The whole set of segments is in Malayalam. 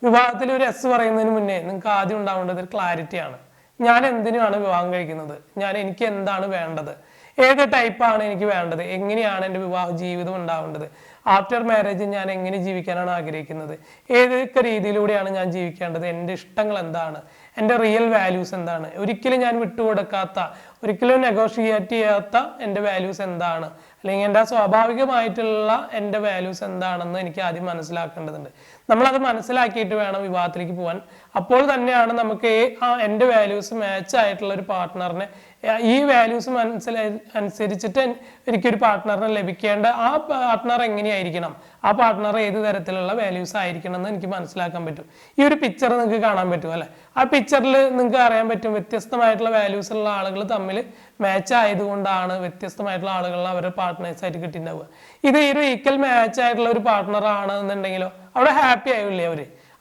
വിവാഹത്തിൽ ഒരു എസ് പറയുന്നതിന് മുന്നേ നിങ്ങൾക്ക് ആദ്യം ഉണ്ടാവേണ്ടത് ഒരു ക്ലാരിറ്റിയാണ്. ഞാൻ എന്തിനാണ് വിവാഹം കഴിക്കുന്നത്, എനിക്ക് എന്താണ് വേണ്ടത്, ഏത് ടൈപ്പാണ് എനിക്ക് വേണ്ടത്, എങ്ങനെയാണ് എൻ്റെ വിവാഹ ജീവിതം ഉണ്ടാവേണ്ടത്, ആഫ്റ്റർ മാരേജ് ഞാൻ എങ്ങനെ ജീവിക്കാനാണ് ആഗ്രഹിക്കുന്നത്, ഏതൊക്കെ രീതിയിലൂടെയാണ് ഞാൻ ജീവിക്കേണ്ടത്, എൻ്റെ ഇഷ്ടങ്ങൾ എന്താണ്, എൻ്റെ റിയൽ വാല്യൂസ് എന്താണ്, ഒരിക്കലും ഞാൻ വിട്ടുകൊടുക്കാത്ത, ഒരിക്കലും നെഗോഷിയേറ്റ് ചെയ്യാത്ത എൻ്റെ വാല്യൂസ് എന്താണ്, അല്ലെങ്കിൽ എൻ്റെ സ്വാഭാവികമായിട്ടുള്ള എൻ്റെ വാല്യൂസ് എന്താണെന്ന് എനിക്ക് ആദ്യം മനസ്സിലാക്കേണ്ടതുണ്ട്. നമ്മളത് മനസ്സിലാക്കിയിട്ട് വേണം വിവാഹത്തിലേക്ക് പോകാൻ. അപ്പോൾ തന്നെയാണ് നമുക്ക് എൻ്റെ വാല്യൂസ് മാച്ച് ആയിട്ടുള്ള ഒരു പാർട്ട്ണറിനെ, ഈ വാല്യൂസ് അനുസരിച്ചിട്ട് എനിക്കൊരു പാർട്ട്ണറിനെ ലഭിക്കേണ്ട ആ പാർട്ട്ണർ എങ്ങനെയായിരിക്കണം, ആ പാർട്ട്ണർ ഏത് തരത്തിലുള്ള വാല്യൂസ് ആയിരിക്കണം എന്ന് എനിക്ക് മനസ്സിലാക്കാൻ പറ്റും. ഈ ഒരു പിക്ചർ നിങ്ങൾക്ക് കാണാൻ പറ്റും അല്ലെ? ആ പിക്ചറിൽ നിങ്ങൾക്ക് അറിയാൻ പറ്റും വ്യത്യസ്തമായിട്ടുള്ള വാല്യൂസ് ഉള്ള ആളുകൾ തമ്മിൽ മാച്ച് ആയതുകൊണ്ടാണ് വ്യത്യസ്തമായിട്ടുള്ള ആളുകൾ അവരുടെ പാർട്ട്നേഴ്സ് ആയിട്ട് കിട്ടിയിട്ടുണ്ടാവുക. ഇത് ഈ ഒരു ഈക്വൽ മാച്ച് ആയിട്ടുള്ള ഒരു പാർട്ട്ണർ ആണെന്നുണ്ടെങ്കിലോ അവിടെ ഹാപ്പി ആയില്ലേ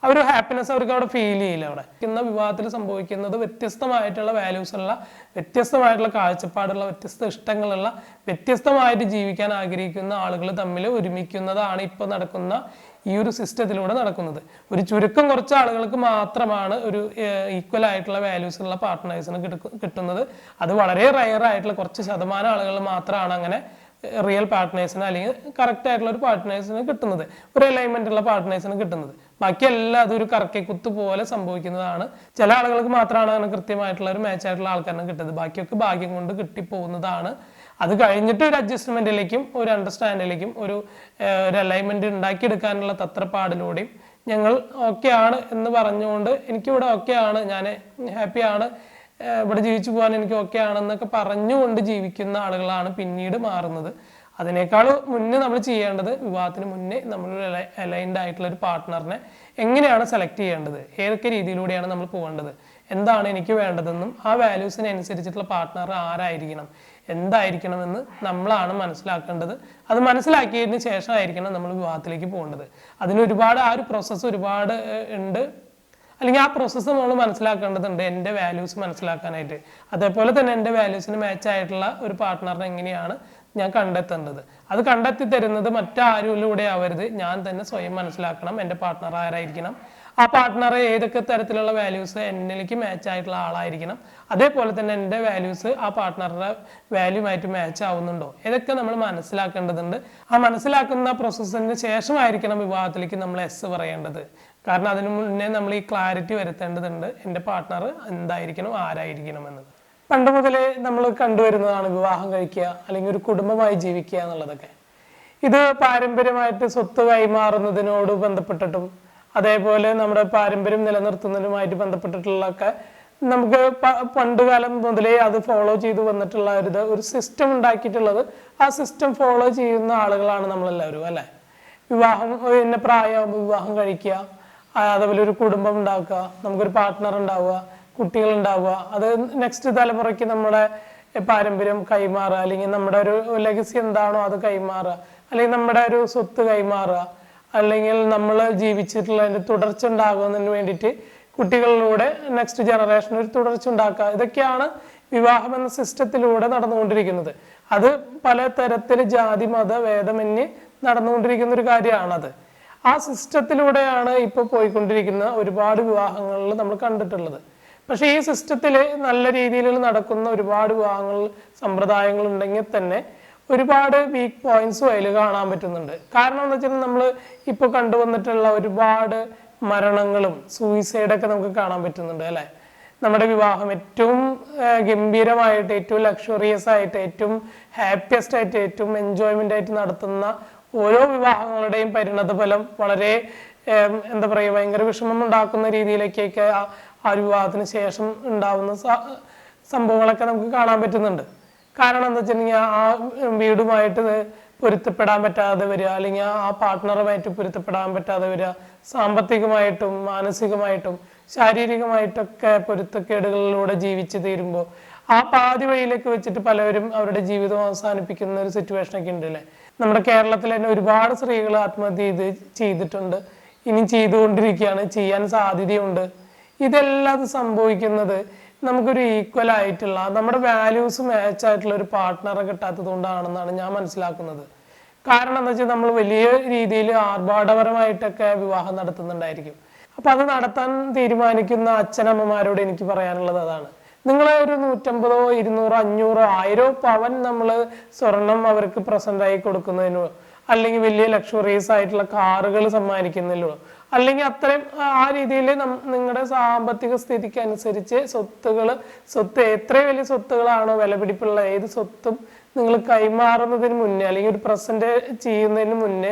അവര് ഹാപ്പിനെസ് അവർക്ക് അവിടെ ഫീൽ ചെയ്യില്ല. അവിടെ ഇന്ന വിവാഹത്തിൽ സംഭവിക്കുന്നത് വ്യത്യസ്തമായിട്ടുള്ള വാല്യൂസ് ഉള്ള, വ്യത്യസ്തമായിട്ടുള്ള കാഴ്ചപ്പാടുള്ള, വ്യത്യസ്ത ഇഷ്ടങ്ങളുള്ള, വ്യത്യസ്തമായിട്ട് ജീവിക്കാൻ ആഗ്രഹിക്കുന്ന ആളുകൾ തമ്മിൽ ഒരുമിക്കുന്നതാണ് ഇപ്പോൾ നടക്കുന്ന ഈ ഒരു സിസ്റ്റത്തിലൂടെ നടക്കുന്നത്. ഒരു ചുരുക്കം കുറച്ച് ആളുകൾക്ക് മാത്രമാണ് ഒരു ഈക്വൽ ആയിട്ടുള്ള വാല്യൂസ് ഉള്ള പാർട്ട്നേഴ്സിന് കിട്ടുന്നത്. അത് വളരെ റയർ ആയിട്ടുള്ള കുറച്ച് ശതമാനം ആളുകൾ മാത്രമാണ് അങ്ങനെ റിയൽ പാർട്ട്നേഴ്സിന് അല്ലെങ്കിൽ കറക്റ്റ് ആയിട്ടുള്ള ഒരു പാർട്ട്നേഴ്സിന് കിട്ടുന്നത്, ഒരു അലൈൻമെന്റ് ഉള്ള പാർട്ട്നേഴ്സിന് കിട്ടുന്നത്. ബാക്കിയെല്ലാം അതൊരു കറക്കിക്കുത്ത് പോലെ സംഭവിക്കുന്നതാണ്. ചില ആളുകൾക്ക് മാത്രമാണ് അങ്ങനെ കൃത്യമായിട്ടുള്ള ഒരു മാച്ച് ആയിട്ടുള്ള ആൾക്കാരിനെ കിട്ടുന്നത്. ബാക്കിയൊക്കെ ഭാഗ്യം കൊണ്ട് കിട്ടിപ്പോകുന്നതാണ്. അത് കഴിഞ്ഞിട്ട് ഒരു അഡ്ജസ്റ്റ്മെന്റിലേക്കും ഒരു അണ്ടർസ്റ്റാൻഡിലേക്കും ഒരു അലൈൻമെന്റ് ഉണ്ടാക്കിയെടുക്കാനുള്ള തത്രപ്പാടിലൂടെയും ഞങ്ങൾ ഓക്കെ ആണ് എന്ന് പറഞ്ഞുകൊണ്ട് എനിക്കിവിടെ ഓക്കെ ആണ്, ഞാൻ ഹാപ്പിയാണ്, ഇവിടെ ജീവിച്ചു പോകാൻ എനിക്ക് ഓക്കെ ആണെന്നൊക്കെ പറഞ്ഞുകൊണ്ട് ജീവിക്കുന്ന ആളുകളാണ് പിന്നീട് മാറുന്നത്. അതിനേക്കാൾ മുന്നേ നമ്മൾ ചെയ്യേണ്ടത്, വിവാഹത്തിന് മുന്നേ നമ്മൾ അലൈൻഡ് ആയിട്ടുള്ള ഒരു പാർട്ട്ണറിനെ എങ്ങനെയാണ് സെലക്ട് ചെയ്യേണ്ടത്, ഏതൊക്കെ രീതിയിലൂടെയാണ് നമ്മൾ പോകേണ്ടത്, എന്താണ് എനിക്ക് വേണ്ടതെന്നും ആ വാല്യൂസിനനുസരിച്ചിട്ടുള്ള പാർട്ട്ണർ ആരായിരിക്കണം, എന്തായിരിക്കണമെന്ന് നമ്മളാണ് മനസ്സിലാക്കേണ്ടത്. അത് മനസ്സിലാക്കിയതിന് ശേഷമായിരിക്കണം നമ്മൾ വിവാഹത്തിലേക്ക് പോകേണ്ടത്. അതിന് ആ ഒരു പ്രോസസ്സ് ഒരുപാട് ഉണ്ട്. അല്ലെങ്കിൽ ആ പ്രോസസ്സ് നമ്മൾ മനസ്സിലാക്കേണ്ടതുണ്ട് എൻ്റെ വാല്യൂസ് മനസ്സിലാക്കാനായിട്ട്. അതേപോലെ തന്നെ എൻ്റെ വാല്യൂസിന് മാച്ച് ആയിട്ടുള്ള ഒരു പാർട്ട്ണറിനെ എങ്ങനെയാണ് ഞാൻ കണ്ടെത്തേണ്ടത്. അത് കണ്ടെത്തി തരുന്നത് മറ്റാരിലൂടെ ആവരുത്, ഞാൻ തന്നെ സ്വയം മനസ്സിലാക്കണം എൻ്റെ പാർട്ട്ണർ ആരായിരിക്കണം, ആ പാർട്ട്ണർ ഏതൊക്കെ തരത്തിലുള്ള വാല്യൂസ് എന്നിലേക്ക് മാച്ച് ആയിട്ടുള്ള ആളായിരിക്കണം, അതേപോലെ തന്നെ എൻ്റെ വാല്യൂസ് ആ പാർട്ട്ണറുടെ വാല്യൂമായിട്ട് മാച്ച് ആവുന്നുണ്ടോ, ഇതൊക്കെ നമ്മൾ മനസ്സിലാക്കേണ്ടതുണ്ട്. ആ മനസ്സിലാക്കുന്ന പ്രോസസ്സിന് ശേഷമായിരിക്കണം വിവാഹത്തിലേക്ക് നമ്മൾ എസ് പറയേണ്ടത്. കാരണം അതിനു മുന്നേ നമ്മൾ ഈ ക്ലാരിറ്റി വരുത്തേണ്ടതുണ്ട്, എൻ്റെ പാർട്ട്ണർ എന്തായിരിക്കണം, ആരായിരിക്കണം എന്നത്. പണ്ട് മുതലേ നമ്മൾ കണ്ടുവരുന്നതാണ് വിവാഹം കഴിക്കുക അല്ലെങ്കിൽ ഒരു കുടുംബമായി ജീവിക്കുക എന്നുള്ളതൊക്കെ. ഇത് പാരമ്പര്യമായിട്ട് സ്വത്ത് കൈമാറുന്നതിനോട് ബന്ധപ്പെട്ടിട്ടും അതേപോലെ നമ്മുടെ പാരമ്പര്യം നിലനിർത്തുന്നതിനുമായിട്ട് ബന്ധപ്പെട്ടിട്ടുള്ളതൊക്കെ നമുക്ക് പണ്ടുകാലം മുതലേ അത് ഫോളോ ചെയ്തു വന്നിട്ടുള്ള ഒരു സിസ്റ്റം ഉണ്ടാക്കിയിട്ടുള്ളത്. ആ സിസ്റ്റം ഫോളോ ചെയ്യുന്ന ആളുകളാണ് നമ്മളെല്ലാവരും അല്ലേ? വിവാഹം ഇന്ന പ്രായമാകുമ്പോൾ വിവാഹം കഴിക്കുക, അതേപോലെ ഒരു കുടുംബം ഉണ്ടാക്കുക, നമുക്കൊരു പാർട്ട്ണർ ഉണ്ടാവുക, കുട്ടികൾ ഉണ്ടാവുക, അത് നെക്സ്റ്റ് തലമുറയ്ക്ക് നമ്മുടെ പാരമ്പര്യം കൈമാറുക, അല്ലെങ്കിൽ നമ്മുടെ ഒരു ലെഗസി എന്താണോ അത് കൈമാറുക, അല്ലെങ്കിൽ നമ്മുടെ ഒരു സ്വത്ത് കൈമാറുക, അല്ലെങ്കിൽ നമ്മൾ ജീവിച്ചിട്ടുള്ളതിൻ്റെ തുടർച്ച ഉണ്ടാകുന്നതിന് വേണ്ടിയിട്ട് കുട്ടികളിലൂടെ നെക്സ്റ്റ് ജനറേഷൻ ഒരു തുടർച്ച ഉണ്ടാക്കുക. ഇതൊക്കെയാണ് വിവാഹം എന്ന സിസ്റ്റത്തിലൂടെ നടന്നുകൊണ്ടിരിക്കുന്നത്. അത് പലതരത്തിൽ ജാതി മത ഭേദമന്യേ നടന്നുകൊണ്ടിരിക്കുന്ന ഒരു കാര്യമാണത്. ആ സിസ്റ്റത്തിലൂടെയാണ് ഇപ്പോൾ പോയിക്കൊണ്ടിരിക്കുന്ന ഒരുപാട് വിവാഹങ്ങളിൽ നമ്മൾ കണ്ടിട്ടുള്ളത്. പക്ഷെ ഈ സിസ്റ്റത്തിൽ നല്ല രീതിയിൽ നടക്കുന്ന ഒരുപാട് വിവാഹങ്ങൾ സമ്പ്രദായങ്ങൾ ഉണ്ടെങ്കിൽ തന്നെ ഒരുപാട് വീക്ക് പോയിന്റ്സും അതിൽ കാണാൻ പറ്റുന്നുണ്ട്. കാരണം എന്ന് വെച്ചാൽ നമ്മൾ ഇപ്പോൾ കണ്ടുവന്നിട്ടുള്ള ഒരുപാട് മരണങ്ങളും സൂയിസൈഡൊക്കെ നമുക്ക് കാണാൻ പറ്റുന്നുണ്ട് അല്ലേ? നമ്മുടെ വിവാഹം ഏറ്റവും ഗംഭീരമായിട്ട്, ഏറ്റവും ലക്ഷറിയസ് ആയിട്ട്, ഏറ്റവും ഹാപ്പിയസ്റ്റ് ആയിട്ട്, ഏറ്റവും എൻജോയ്മെന്റ് ആയിട്ട് നടത്തുന്ന ഓരോ വിവാഹങ്ങളുടെയും പരിണത ഫലം വളരെ എന്താ പറയുക, ഭയങ്കര വിഷമം ഉണ്ടാക്കുന്ന രീതിയിലേക്കൊക്കെ ആ വിവാഹത്തിന് ശേഷം ഉണ്ടാവുന്ന സംഭവങ്ങളൊക്കെ നമുക്ക് കാണാൻ പറ്റുന്നുണ്ട്. കാരണം എന്താ വെച്ചിട്ടുണ്ടെങ്കിൽ ആ വീടുമായിട്ട് പൊരുത്തപ്പെടാൻ പറ്റാതെ വരിക, അല്ലെങ്കിൽ ആ പാർട്ട്ണറുമായിട്ട് പൊരുത്തപ്പെടാൻ പറ്റാതെ വരിക, സാമ്പത്തികമായിട്ടും മാനസികമായിട്ടും ശാരീരികമായിട്ടൊക്കെ പൊരുത്തക്കേടുകളിലൂടെ ജീവിച്ച് തീരുമ്പോൾ ആ പാതി വഴിയിലേക്ക് വെച്ചിട്ട് പലരും അവരുടെ ജീവിതം അവസാനിപ്പിക്കുന്ന ഒരു സിറ്റുവേഷനൊക്കെ ഉണ്ട് അല്ലേ? നമ്മുടെ കേരളത്തിൽ തന്നെ ഒരുപാട് സ്ത്രീകൾ ആത്മഹത്യ ചെയ്തിട്ടുണ്ട്, ഇനി ചെയ്തുകൊണ്ടിരിക്കുകയാണ്, ചെയ്യാൻ സാധ്യതയുണ്ട്. ഇതെല്ലാം സംഭവിക്കുന്നത് നമുക്കൊരു ഈക്വൽ ആയിട്ടുള്ള, നമ്മുടെ വാല്യൂസ് മാച്ച് ആയിട്ടുള്ള ഒരു പാർട്ട്ണറെ കിട്ടാത്തത് കൊണ്ടാണെന്നാണ് ഞാൻ മനസ്സിലാക്കുന്നത്. കാരണം എന്താ വെച്ചാൽ നമ്മൾ വലിയ രീതിയിൽ ആർഭാടപരമായിട്ടൊക്കെ വിവാഹം നടത്തുന്നുണ്ടായിരിക്കും. അപ്പൊ അത് നടത്താൻ തീരുമാനിക്കുന്ന അച്ഛനമ്മമാരോട് എനിക്ക് പറയാനുള്ളത് അതാണ്. നിങ്ങളെ ഒരു 150, 200, 500, 1000 പവൻ നമ്മൾ സ്വർണം അവർക്ക് പ്രസന്റ് ആയി കൊടുക്കുന്നതിനോ, അല്ലെങ്കിൽ വലിയ ലക്ഷറീസ് ആയിട്ടുള്ള കാറുകൾ സമ്മാനിക്കുന്നില്ലോ, അല്ലെങ്കിൽ അത്രയും ആ രീതിയിൽ നിങ്ങളുടെ സാമ്പത്തിക സ്ഥിതിക്ക് അനുസരിച്ച് സ്വത്ത് എത്ര വലിയ സ്വത്തുകളാണോ വിലപിടിപ്പുള്ള ഏത് സ്വത്തും നിങ്ങൾ കൈമാറുന്നതിന് മുന്നേ അല്ലെങ്കിൽ ഒരു പ്രസന്റ് ചെയ്യുന്നതിന് മുന്നേ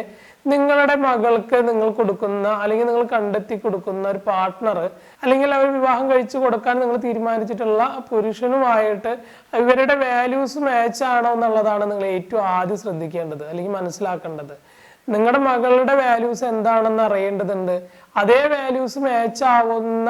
നിങ്ങളുടെ മകൾക്ക് നിങ്ങൾ കൊടുക്കുന്ന അല്ലെങ്കിൽ നിങ്ങൾ കണ്ടെത്തി കൊടുക്കുന്ന ഒരു പാർട്ട്ണർ അല്ലെങ്കിൽ അവർ വിവാഹം കഴിച്ചു കൊടുക്കാൻ നിങ്ങൾ തീരുമാനിച്ചിട്ടുള്ള പുരുഷനുമായിട്ട് ഇവരുടെ വാല്യൂസ് മാച്ച് ആണോ എന്നുള്ളതാണ് നിങ്ങൾ ഏറ്റവും ആദ്യം ശ്രദ്ധിക്കേണ്ടത് അല്ലെങ്കിൽ മനസ്സിലാക്കേണ്ടത്. നിങ്ങളുടെ മകളുടെ വാല്യൂസ് എന്താണെന്ന് അറിയേണ്ടതുണ്ട്. അതേ വാല്യൂസ് മാച്ച് ആവുന്ന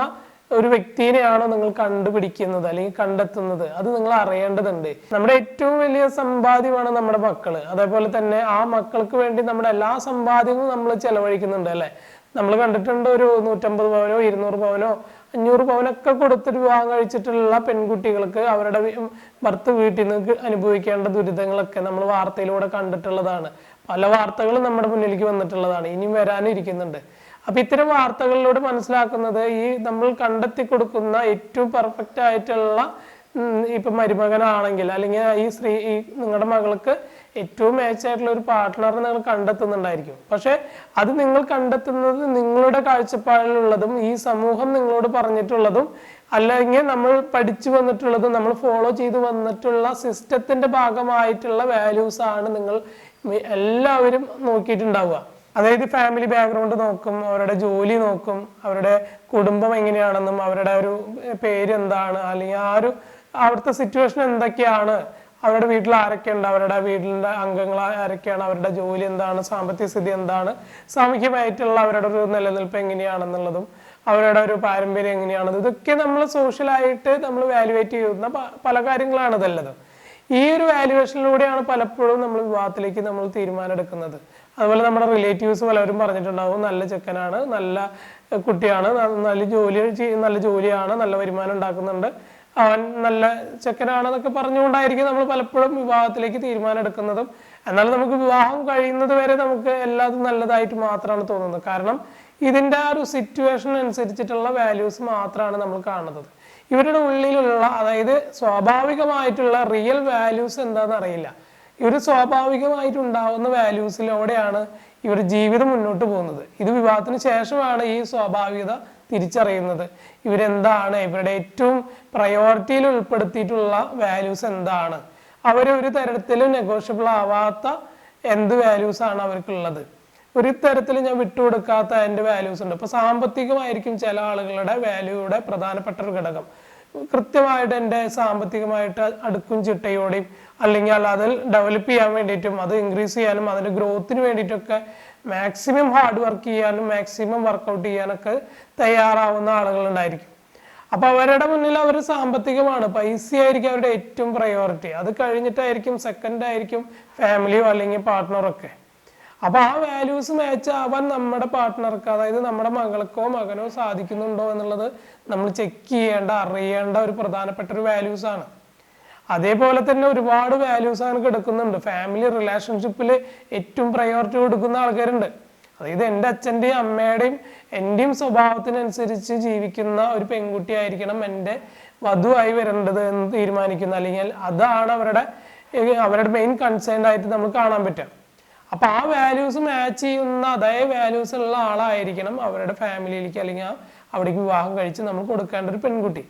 ഒരു വ്യക്തിയെയാണോ നിങ്ങൾ കണ്ടുപിടിക്കുന്നത് അല്ലെങ്കിൽ കണ്ടെത്തുന്നത്, അത് നിങ്ങൾ അറിയേണ്ടതുണ്ട്. നമ്മുടെ ഏറ്റവും വലിയ സമ്പാദ്യമാണ് നമ്മുടെ മക്കള്. അതേപോലെ തന്നെ ആ മക്കൾക്ക് വേണ്ടി നമ്മുടെ എല്ലാ സമ്പാദ്യങ്ങളും നമ്മൾ ചെലവഴിക്കുന്നുണ്ട് അല്ലെ. നമ്മൾ കണ്ടിട്ടുണ്ട് ഒരു 150 പവനോ 200 പവനോ 500 പവനൊക്കെ കൊടുത്തിട്ട് വിവാഹം കഴിച്ചിട്ടുള്ള പെൺകുട്ടികൾക്ക് അവരുടെ ഭർത്ത് വീട്ടിൽ നിന്ന് അനുഭവിക്കേണ്ട ദുരിതങ്ങളൊക്കെ നമ്മൾ വാർത്തയിലൂടെ കണ്ടിട്ടുള്ളതാണ്. പല വാർത്തകളും നമ്മുടെ മുന്നിലേക്ക് വന്നിട്ടുള്ളതാണ്, ഇനിയും വരാനിരിക്കുന്നുണ്ട്. അപ്പൊ ഇത്തരം വാർത്തകളിലൂടെ മനസ്സിലാക്കുന്നത് ഈ നമ്മൾ കണ്ടെത്തി കൊടുക്കുന്ന ഏറ്റവും പെർഫെക്റ്റ് ആയിട്ടുള്ള ഇപ്പൊ മരുമകനാണെങ്കിൽ അല്ലെങ്കിൽ ഈ നിങ്ങളുടെ മകൾക്ക് ഏറ്റവും മാച്ചായിട്ടുള്ള ഒരു പാർട്ട്ണറെ നിങ്ങൾ കണ്ടെത്തുന്നുണ്ടായിരിക്കും. പക്ഷെ അത് നിങ്ങൾ കണ്ടെത്തുന്നത് നിങ്ങളുടെ കാഴ്ചപ്പാടിലുള്ളതും ഈ സമൂഹം നിങ്ങളോട് പറഞ്ഞിട്ടുള്ളതും അല്ലെങ്കിൽ നമ്മൾ പഠിച്ചു വന്നിട്ടുള്ളതും നമ്മൾ ഫോളോ ചെയ്ത് വന്നിട്ടുള്ള സിസ്റ്റത്തിന്റെ ഭാഗമായിട്ടുള്ള വാല്യൂസ് ആണ് നിങ്ങൾ എല്ലാവരും നോക്കിയിട്ടുണ്ടാവുക. അതായത് ഫാമിലി ബാക്ക്ഗ്രൗണ്ട് നോക്കും, അവരുടെ ജോലി നോക്കും, അവരുടെ കുടുംബം എങ്ങനെയാണെന്നും അവരുടെ ഒരു പേര് എന്താണ് അല്ലെങ്കിൽ അവിടുത്തെ സിറ്റുവേഷൻ എന്തൊക്കെയാണ്, അവരുടെ വീട്ടിൽ ആരൊക്കെയുണ്ട്, അവരുടെ വീട്ടിലെ അംഗങ്ങൾ ആരൊക്കെയാണ്, അവരുടെ ജോലി എന്താണ്, സാമ്പത്തിക സ്ഥിതി എന്താണ്, സാമൂഹ്യമായിട്ടുള്ള അവരുടെ ഒരു നിലനിൽപ്പ് എങ്ങനെയാണെന്നുള്ളതും അവരുടെ ഒരു പാരമ്പര്യം എങ്ങനെയാണെന്നും ഇതൊക്കെ നമ്മൾ സോഷ്യലായിട്ട് നമ്മൾ വാല്യുവേറ്റ് ചെയ്യുന്ന പല കാര്യങ്ങളാണ് ഇതല്ലത്. ഈ ഒരു വാല്യുവേഷനിലൂടെയാണ് പലപ്പോഴും നമ്മൾ വിവാഹത്തിലേക്ക് നമ്മൾ തീരുമാനം എടുക്കുന്നത്. അതുപോലെ നമ്മുടെ റിലേറ്റീവ്സ് പലരും പറഞ്ഞിട്ടുണ്ടാവും നല്ല ചെക്കനാണ്, നല്ല കുട്ടിയാണ്, നല്ല ജോലിയാണ്, നല്ല വരുമാനം ഉണ്ടാക്കുന്നുണ്ട്, അവൻ നല്ല ചെക്കനാണെന്നൊക്കെ പറഞ്ഞുകൊണ്ടായിരിക്കും നമ്മൾ പലപ്പോഴും വിവാഹത്തിലേക്ക് തീരുമാനം എടുക്കുന്നതും. എന്നാൽ നമുക്ക് വിവാഹം കഴിയുന്നത് വരെ നമുക്ക് എല്ലാതും നല്ലതായിട്ട് മാത്രമാണ് തോന്നുന്നത്. കാരണം ഇതിൻ്റെ ആ ഒരു സിറ്റുവേഷൻ അനുസരിച്ചിട്ടുള്ള വാല്യൂസ് മാത്രമാണ് നമ്മൾ കാണുന്നത്. ഇവരുടെ ഉള്ളിലുള്ള അതായത് സ്വാഭാവികമായിട്ടുള്ള റിയൽ വാല്യൂസ് എന്താണെന്ന് അറിയില്ല. ഇവർ സ്വാഭാവികമായിട്ടുണ്ടാവുന്ന വാല്യൂസിലൂടെയാണ് ഇവർ ജീവിതം മുന്നോട്ട് പോകുന്നത്. ഇത് വിവാഹത്തിന് ശേഷമാണ് ഈ സ്വാഭാവികത തിരിച്ചറിയുന്നത്. ഇവരെന്താണ്, ഇവരുടെ ഏറ്റവും പ്രയോറിറ്റിയിൽ ഉൾപ്പെടുത്തിയിട്ടുള്ള വാല്യൂസ് എന്താണ്, അവരൊരു തരത്തിലും നെഗോഷ്യബിൾ ആവാത്ത എന്ത് വാല്യൂസ് ആണ് അവർക്കുള്ളത്, ഒരു തരത്തിൽ ഞാൻ വിട്ടുകൊടുക്കാത്ത എൻ്റെ വാല്യൂസ് ഉണ്ട്. ഇപ്പൊ സാമ്പത്തികമായിരിക്കും ചില ആളുകളുടെ വാല്യൂയുടെ പ്രധാനപ്പെട്ട ഒരു ഘടകം. കൃത്യമായിട്ട് എൻ്റെ സാമ്പത്തികമായിട്ട് അടുക്കും ചിട്ടയോടെയും അല്ലെങ്കിൽ അതിൽ ഡെവലപ്പ് ചെയ്യാൻ വേണ്ടിയിട്ടും അത് ഇൻക്രീസ് ചെയ്യാനും അതിൻ്റെ ഗ്രോത്തിന് വേണ്ടിയിട്ടൊക്കെ മാക്സിമം ഹാർഡ് വർക്ക് ചെയ്യാനും മാക്സിമം വർക്കൗട്ട് ചെയ്യാനൊക്കെ തയ്യാറാവുന്ന ആളുകളുണ്ടായിരിക്കും. അപ്പൊ അവരുടെ മുന്നിൽ അവർ സാമ്പത്തികമാണ്, പൈസയായിരിക്കും അവരുടെ ഏറ്റവും പ്രയോറിറ്റി. അത് കഴിഞ്ഞിട്ടായിരിക്കും സെക്കൻഡ് ആയിരിക്കും ഫാമിലിയോ അല്ലെങ്കിൽ പാർട്ട്ണറോ ഒക്കെ. അപ്പൊ ആ വാല്യൂസ് മാച്ച് ആവാൻ നമ്മുടെ പാർട്ട്ണർക്ക് അതായത് നമ്മുടെ മകൾക്കോ മകനോ സാധിക്കുന്നുണ്ടോ എന്നുള്ളത് നമ്മൾ ചെക്ക് ചെയ്യേണ്ട അറിയേണ്ട ഒരു പ്രധാനപ്പെട്ട ഒരു വാല്യൂസ് ആണ്. അതേപോലെ തന്നെ ഒരുപാട് വാല്യൂസ് ആണ് കിടക്കുന്നുണ്ട്. ഫാമിലി റിലേഷൻഷിപ്പിൽ ഏറ്റവും പ്രയോറിറ്റി കൊടുക്കുന്ന ആൾക്കാരുണ്ട്. അതായത് എൻ്റെ അച്ഛൻ്റെയും അമ്മയുടെയും എൻ്റെയും സ്വഭാവത്തിനനുസരിച്ച് ജീവിക്കുന്ന ഒരു പെൺകുട്ടി ആയിരിക്കണം എൻ്റെ വധുവായി വരേണ്ടത് എന്ന് തീരുമാനിക്കുന്ന അല്ലെങ്കിൽ അതാണ് അവരുടെ മെയിൻ കൺസേൺ ആയിട്ട് നമ്മൾ കാണാൻ പറ്റുക. അപ്പൊ ആ വാല്യൂസ് മാച്ച് ചെയ്യുന്ന അതേ വാല്യൂസ് ഉള്ള ആളായിരിക്കണം അവരുടെ ഫാമിലിയിലേക്ക് അല്ലെങ്കിൽ അവിടേക്ക് വിവാഹം കഴിച്ച് നമ്മൾ കൊടുക്കേണ്ട ഒരു പെൺകുട്ടി.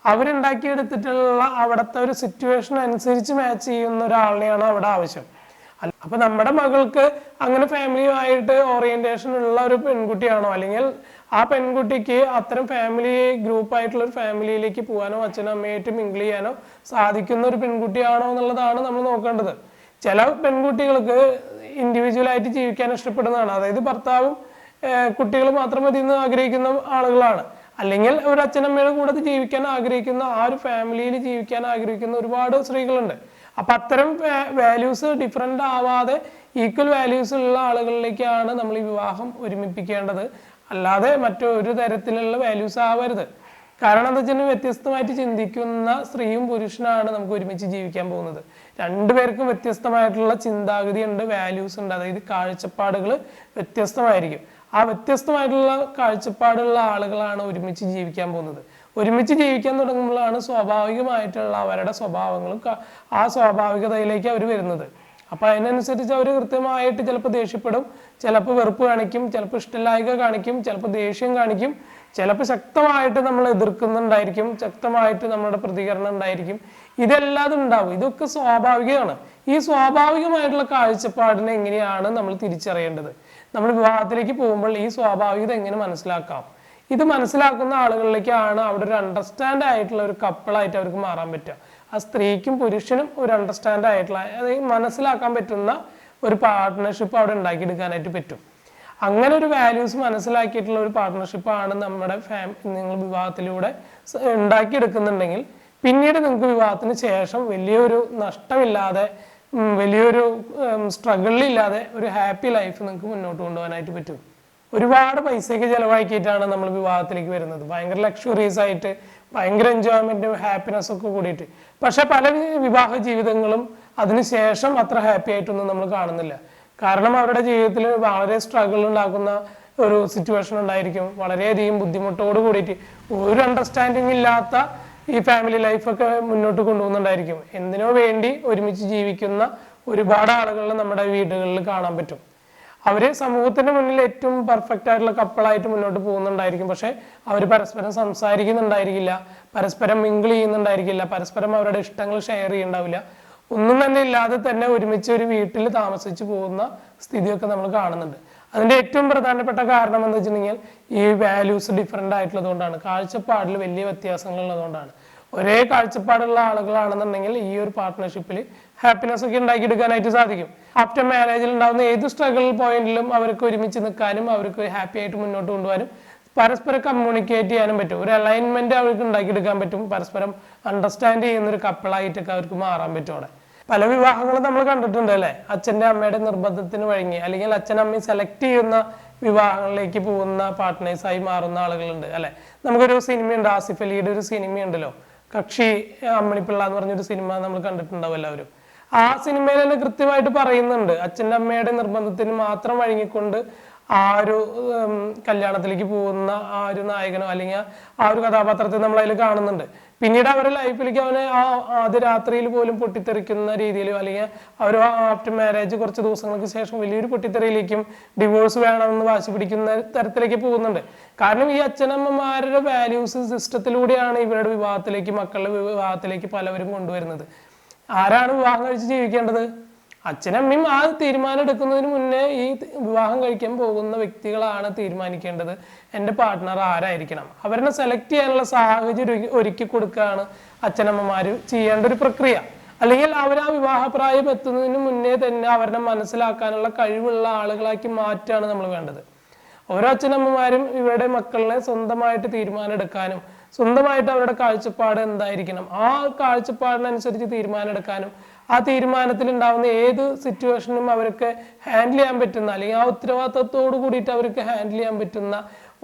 അവരുണ്ടാക്കിയെടുത്തിട്ടുള്ള അവിടുത്തെ ഒരു സിറ്റുവേഷൻ അനുസരിച്ച് മാച്ച് ചെയ്യുന്ന ഒരാളിനെയാണ് അവിടെ ആവശ്യം. അപ്പൊ നമ്മുടെ മകൾക്ക് അങ്ങനെ ഫാമിലിയുമായിട്ട് ഓറിയന്റേഷൻ ഉള്ള ഒരു പെൺകുട്ടിയാണോ അല്ലെങ്കിൽ ആ പെൺകുട്ടിക്ക് അത്തരം ഫാമിലി ഗ്രൂപ്പായിട്ടുള്ള ഒരു ഫാമിലിയിലേക്ക് പോകാനോ അച്ഛനും അമ്മയായിട്ട് മിങ്കിൾ ചെയ്യാനോ സാധിക്കുന്ന ഒരു പെൺകുട്ടിയാണോ എന്നുള്ളതാണ് നമ്മൾ നോക്കേണ്ടത്. ചില പെൺകുട്ടികൾക്ക് ഇൻഡിവിജ്വലായിട്ട് ജീവിക്കാൻ ഇഷ്ടപ്പെടുന്നതാണ്. അതായത് ഭർത്താവും കുട്ടികൾ മാത്രം മതി എന്ന് ആഗ്രഹിക്കുന്ന ആളുകളാണ്. അല്ലെങ്കിൽ ഒരു അച്ഛനമ്മയുടെ കൂടെ ജീവിക്കാൻ ആഗ്രഹിക്കുന്ന ആ ഒരു ഫാമിലിയിൽ ജീവിക്കാൻ ആഗ്രഹിക്കുന്ന ഒരുപാട് സ്ത്രീകളുണ്ട്. അപ്പൊ അത്തരം വാല്യൂസ് ഡിഫറെന്റ് ആവാതെ ഈക്വൽ വാല്യൂസ് ഉള്ള ആളുകളിലേക്കാണ് നമ്മൾ ഈ വിവാഹം ഒരുമിപ്പിക്കേണ്ടത്. അല്ലാതെ മറ്റൊരു തരത്തിലുള്ള വാല്യൂസ് ആവരുത്. കാരണം എന്താ വെച്ചാൽ വ്യത്യസ്തമായിട്ട് ചിന്തിക്കുന്ന സ്ത്രീയും പുരുഷനാണ് നമുക്ക് ഒരുമിച്ച് ജീവിക്കാൻ പോകുന്നത്. രണ്ടുപേർക്കും വ്യത്യസ്തമായിട്ടുള്ള ചിന്താഗതി ഉണ്ട്, വാല്യൂസ് ഉണ്ട്, അതായത് കാഴ്ചപ്പാടുകൾ വ്യത്യസ്തമായിരിക്കും. ആ വ്യത്യസ്തമായിട്ടുള്ള കാഴ്ചപ്പാടുള്ള ആളുകളാണ് ഒരുമിച്ച് ജീവിക്കാൻ പോകുന്നത്. ഒരുമിച്ച് ജീവിക്കാൻ തുടങ്ങുമ്പോഴാണ് സ്വാഭാവികമായിട്ടുള്ള അവരുടെ സ്വഭാവങ്ങളും ആ സ്വാഭാവികതയിലേക്ക് അവർ വരുന്നത്. അപ്പൊ അതിനനുസരിച്ച് അവർ കൃത്യമായിട്ട് ചിലപ്പോൾ ദേഷ്യപ്പെടും, ചിലപ്പോൾ വെറുപ്പ് കാണിക്കും, ചിലപ്പോൾ ഇഷ്ടമില്ലായ്ക കാണിക്കും, ചിലപ്പോൾ ദേഷ്യം കാണിക്കും, ചിലപ്പോൾ ശക്തമായിട്ട് നമ്മൾ എതിർക്കുന്നുണ്ടായിരിക്കും, ശക്തമായിട്ട് നമ്മുടെ പ്രതികരണം ഉണ്ടായിരിക്കും. ഇതെല്ലാതും ഉണ്ടാവും. ഇതൊക്കെ സ്വാഭാവികമാണ്. ഈ സ്വാഭാവികമായിട്ടുള്ള കാഴ്ചപ്പാടിനെ എങ്ങനെയാണ് നമ്മൾ തിരിച്ചറിയേണ്ടത്? നമ്മൾ വിവാഹത്തിലേക്ക് പോകുമ്പോൾ ഈ സ്വാഭാവികത എങ്ങനെ മനസ്സിലാക്കാം? ഇത് മനസ്സിലാക്കുന്ന ആളുകളിലേക്കാണ് അവിടെ ഒരു അണ്ടർസ്റ്റാൻഡ് ആയിട്ടുള്ള ഒരു കപ്പിളായിട്ട് അവർക്ക് മാറാൻ പറ്റുക. ആ സ്ത്രീക്കും പുരുഷനും ഒരു അണ്ടർസ്റ്റാൻഡ് ആയിട്ടുള്ള, അതായത് മനസ്സിലാക്കാൻ പറ്റുന്ന ഒരു പാർട്ട്ണർഷിപ്പ് അവിടെ ഉണ്ടാക്കിയെടുക്കാനായിട്ട് പറ്റും. അങ്ങനെ ഒരു വാല്യൂസ് മനസ്സിലാക്കിയിട്ടുള്ള ഒരു പാർട്ട്ണർഷിപ്പാണ് നമ്മുടെ നിങ്ങൾ വിവാഹത്തിലൂടെ ഉണ്ടാക്കിയെടുക്കുന്നുണ്ടെങ്കിൽ പിന്നീട് നിങ്ങൾക്ക് വിവാഹത്തിന് ശേഷം വലിയൊരു നഷ്ടമില്ലാതെ, വലിയൊരു സ്ട്രഗിളില്ലാതെ ഒരു ഹാപ്പി ലൈഫ് നിങ്ങൾക്ക് മുന്നോട്ട് കൊണ്ടുപോകാനായിട്ട് പറ്റും. ഒരുപാട് പൈസയ്ക്ക് ചിലവാക്കിയിട്ടാണ് നമ്മൾ വിവാഹത്തിലേക്ക് വരുന്നത്, ഭയങ്കര ലക്ഷറീസ് ആയിട്ട്, ഭയങ്കര എൻജോയ്മെന്റും ഹാപ്പിനെസ്സും ഒക്കെ കൂടിയിട്ട്. പക്ഷെ പല വിവാഹ ജീവിതങ്ങളും അതിനുശേഷം അത്ര ഹാപ്പി ആയിട്ടൊന്നും നമ്മൾ കാണുന്നില്ല. കാരണം അവരുടെ ജീവിതത്തിൽ വളരെ സ്ട്രഗിൾ ഉണ്ടാക്കുന്ന ഒരു സിറ്റുവേഷൻ ഉണ്ടായിരിക്കും. വളരെയധികം ബുദ്ധിമുട്ടോട് കൂടിയിട്ട് ഒരു അണ്ടർസ്റ്റാൻഡിങ് ഇല്ലാത്ത ഈ ഫാമിലി ലൈഫൊക്കെ മുന്നോട്ട് കൊണ്ടുപോകുന്നുണ്ടായിരിക്കും. എന്തിനോ വേണ്ടി ഒരുമിച്ച് ജീവിക്കുന്ന ഒരുപാട് ആളുകൾ നമ്മുടെ വീടുകളിൽ കാണാൻ പറ്റും. അവര് സമൂഹത്തിന്റെ മുന്നിൽ ഏറ്റവും പെർഫെക്റ്റ് ആയിട്ടുള്ള കപ്പിളായിട്ട് മുന്നോട്ട് പോകുന്നുണ്ടായിരിക്കും. പക്ഷെ അവർ പരസ്പരം സംസാരിക്കുന്നുണ്ടായിരിക്കില്ല, പരസ്പരം മിങ്കിൾ ചെയ്യുന്നുണ്ടായിരിക്കില്ല, പരസ്പരം അവരുടെ ഇഷ്ടങ്ങൾ ഷെയർ ചെയ്യുന്നുണ്ടാവില്ല. ഒന്നും തന്നെ ഇല്ലാതെ തന്നെ ഒരുമിച്ച് ഒരു വീട്ടിൽ താമസിച്ചു പോകുന്ന സ്ഥിതിയൊക്കെ നമ്മൾ കാണുന്നുണ്ട്. അതിന്റെ ഏറ്റവും പ്രധാനപ്പെട്ട കാരണം എന്ന് വെച്ചിട്ടുണ്ടെങ്കിൽ ഈ വാല്യൂസ് ഡിഫറെന്റ് ആയിട്ടുള്ളത് കൊണ്ടാണ്, കാഴ്ചപ്പാടിൽ വലിയ വ്യത്യാസങ്ങൾ ഉള്ളതുകൊണ്ടാണ്. ഒരേ കാഴ്ചപ്പാടുള്ള ആളുകളാണെന്നുണ്ടെങ്കിൽ ഈ ഒരു പാർട്ട്ണർഷിപ്പിൽ ഹാപ്പിനെസ് ഒക്കെ ഉണ്ടാക്കിയെടുക്കാനായിട്ട് സാധിക്കും. ആഫ്റ്റർ മാരേജിൽ ഉണ്ടാകുന്ന ഏത് സ്ട്രഗിൾ പോയിന്റിലും അവർക്ക് ഒരുമിച്ച് നിൽക്കാനും അവർക്ക് ഹാപ്പി ആയിട്ട് മുന്നോട്ട് കൊണ്ടുപോകാനും പരസ്പരം കമ്മ്യൂണിക്കേറ്റ് ചെയ്യാനും പറ്റും. ഒരു അലൈൻമെന്റ് അവർക്ക് ഉണ്ടാക്കിയെടുക്കാൻ പറ്റും. പരസ്പരം അണ്ടർസ്റ്റാൻഡ് ചെയ്യുന്ന ഒരു കപ്പിളായിട്ടൊക്കെ അവർക്ക് മാറാൻ പറ്റും. അവിടെ പല വിവാഹങ്ങളും നമ്മൾ കണ്ടിട്ടുണ്ട് അല്ലേ, അച്ഛൻ്റെ അമ്മയുടെ നിർബന്ധത്തിന് വഴങ്ങി അല്ലെങ്കിൽ അച്ഛനമ്മയും സെലക്ട് ചെയ്യുന്ന വിവാഹങ്ങളിലേക്ക് പോകുന്ന പാർട്ട്നേഴ്സായി മാറുന്ന ആളുകളുണ്ട് അല്ലെ. നമുക്കൊരു സിനിമയുണ്ട്, ആസിഫ് അലിയുടെ ഒരു സിനിമയുണ്ടല്ലോ, കക്ഷി അമ്മണിപ്പിള്ള എന്ന് പറഞ്ഞൊരു സിനിമ നമ്മൾ കണ്ടിട്ടുണ്ടാവും എല്ലാവരും. ആ സിനിമയിൽ തന്നെ കൃത്യമായിട്ട് പറയുന്നുണ്ട്, അച്ഛൻ്റെ അമ്മയുടെ നിർബന്ധത്തിന് മാത്രം വഴങ്ങിക്കൊണ്ട് ആ ഒരു കല്യാണത്തിലേക്ക് പോകുന്ന ആ ഒരു നായകനോ അല്ലെങ്കിൽ ആ ഒരു കഥാപാത്രത്തെ നമ്മൾ അതിൽ കാണുന്നുണ്ട്. പിന്നീട് അവരുടെ ലൈഫിലേക്ക് അവനെ ആദ്യ രാത്രിയിൽ പോലും പൊട്ടിത്തെറിക്കുന്ന രീതിയിലോ അല്ലെങ്കിൽ അവർ ആഫ്റ്റർ മാരേജ് കുറച്ച് ദിവസങ്ങൾക്ക് ശേഷം വലിയൊരു പൊട്ടിത്തെറിയിലേക്കും ഡിവോഴ്സ് വേണമെന്ന് വാശി പിടിക്കുന്ന തരത്തിലേക്ക് പോകുന്നുണ്ട്. കാരണം ഈ അച്ഛനമ്മമാരുടെ വാല്യൂസ് സിസ്റ്റത്തിലൂടെയാണ് ഇവരുടെ വിവാഹത്തിലേക്ക്, മക്കളുടെ വിവാഹത്തിലേക്ക് പലവരും കൊണ്ടുവരുന്നത്. ആരാണ് വിവാഹം കഴിച്ച് ജീവിക്കേണ്ടത്? അച്ഛനമ്മയും ആ തീരുമാനം എടുക്കുന്നതിന് മുന്നേ ഈ വിവാഹം കഴിക്കാൻ പോകുന്ന വ്യക്തികളാണ് തീരുമാനിക്കേണ്ടത് എൻ്റെ പാർട്ട്ണർ ആരായിരിക്കണം. അവരെ സെലക്ട് ചെയ്യാനുള്ള സാഹചര്യം ഒരുക്കി കൊടുക്കുകയാണ് അച്ഛനമ്മമാർ ചെയ്യേണ്ട ഒരു പ്രക്രിയ. അല്ലെങ്കിൽ അവർ ആ വിവാഹപ്രായം എത്തുന്നതിന് മുന്നേ തന്നെ അവരെ മനസ്സിലാക്കാനുള്ള കഴിവുള്ള ആളുകളാക്കി മാറ്റുകയാണ് നമ്മൾ വേണ്ടത്. ഓരോ അച്ഛനമ്മമാരും ഇവരുടെ മക്കളെ സ്വന്തമായിട്ട് തീരുമാനം എടുക്കാനും സ്വന്തമായിട്ട് അവരുടെ കാഴ്ചപ്പാട് എന്തായിരിക്കണം ആ കാഴ്ചപ്പാടിനനുസരിച്ച് തീരുമാനം എടുക്കാനും ആ തീരുമാനത്തിൽ ഉണ്ടാവുന്ന ഏത് സിറ്റുവേഷനും അവർക്ക് ഹാൻഡിൽ ചെയ്യാൻ പറ്റുന്ന അല്ലെങ്കിൽ ആ ഉത്തരവാദിത്തത്തോട് കൂടിയിട്ട് അവർക്ക് ഹാൻഡിൽ ചെയ്യാൻ പറ്റുന്ന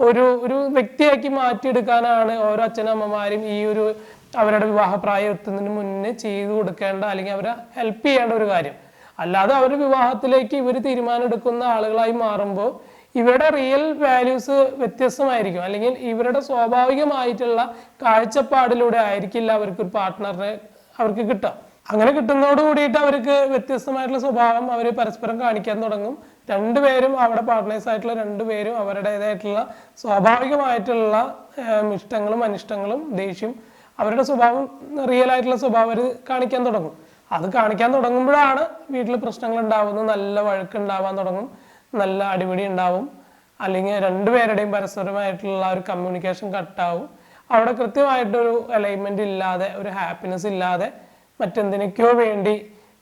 ഒരു വ്യക്തിയാക്കി മാറ്റിയെടുക്കാനാണ് ഓരോ അച്ഛനമ്മമാരും ഈ ഒരു അവരുടെ വിവാഹപ്രായം എത്തുന്നതിന് മുന്നേ ചെയ്തു കൊടുക്കേണ്ട അല്ലെങ്കിൽ അവരെ ഹെൽപ്പ് ചെയ്യേണ്ട ഒരു കാര്യം. അല്ലാതെ അവർ വിവാഹത്തിലേക്ക് ഇവർ തീരുമാനം എടുക്കുന്ന ആളുകളായി മാറുമ്പോൾ ഇവരുടെ റിയൽ വാല്യൂസ് വ്യത്യസ്തമായിരിക്കും. അല്ലെങ്കിൽ ഇവരുടെ സ്വാഭാവികമായിട്ടുള്ള കാഴ്ചപ്പാടിലൂടെ ആയിരിക്കില്ല അവർക്ക് ഒരു പാർട്ട്ണറിനെ അവർക്ക് കിട്ടുക. അങ്ങനെ കിട്ടുന്നതോട് കൂടിയിട്ട് അവർക്ക് വ്യത്യസ്തമായിട്ടുള്ള സ്വഭാവം അവർ പരസ്പരം കാണിക്കാൻ തുടങ്ങും. രണ്ടുപേരും അവിടെ പാർട്ട്നേഴ്സ് ആയിട്ടുള്ള രണ്ടുപേരും അവരുടേതായിട്ടുള്ള സ്വാഭാവികമായിട്ടുള്ള ഇഷ്ടങ്ങളും അനിഷ്ടങ്ങളും ദേഷ്യം അവരുടെ സ്വഭാവം റിയൽ ആയിട്ടുള്ള സ്വഭാവം അവർ കാണിക്കാൻ തുടങ്ങും. അത് കാണിക്കാൻ തുടങ്ങുമ്പോഴാണ് വീട്ടിൽ പ്രശ്നങ്ങൾ ഉണ്ടാവുന്നത്, നല്ല വഴക്ക് ഉണ്ടാവാൻ തുടങ്ങും, നല്ല അടിപിടി ഉണ്ടാവും, അല്ലെങ്കിൽ രണ്ടുപേരുടെയും പരസ്പരമായിട്ടുള്ള ഒരു കമ്മ്യൂണിക്കേഷൻ കട്ടാവും. അവിടെ കൃത്യമായിട്ടൊരു അലൈൻമെന്റ് ഇല്ലാതെ ഒരു ഹാപ്പിനെസ് ഇല്ലാതെ മറ്റെന്തിനൊക്കെയോ വേണ്ടി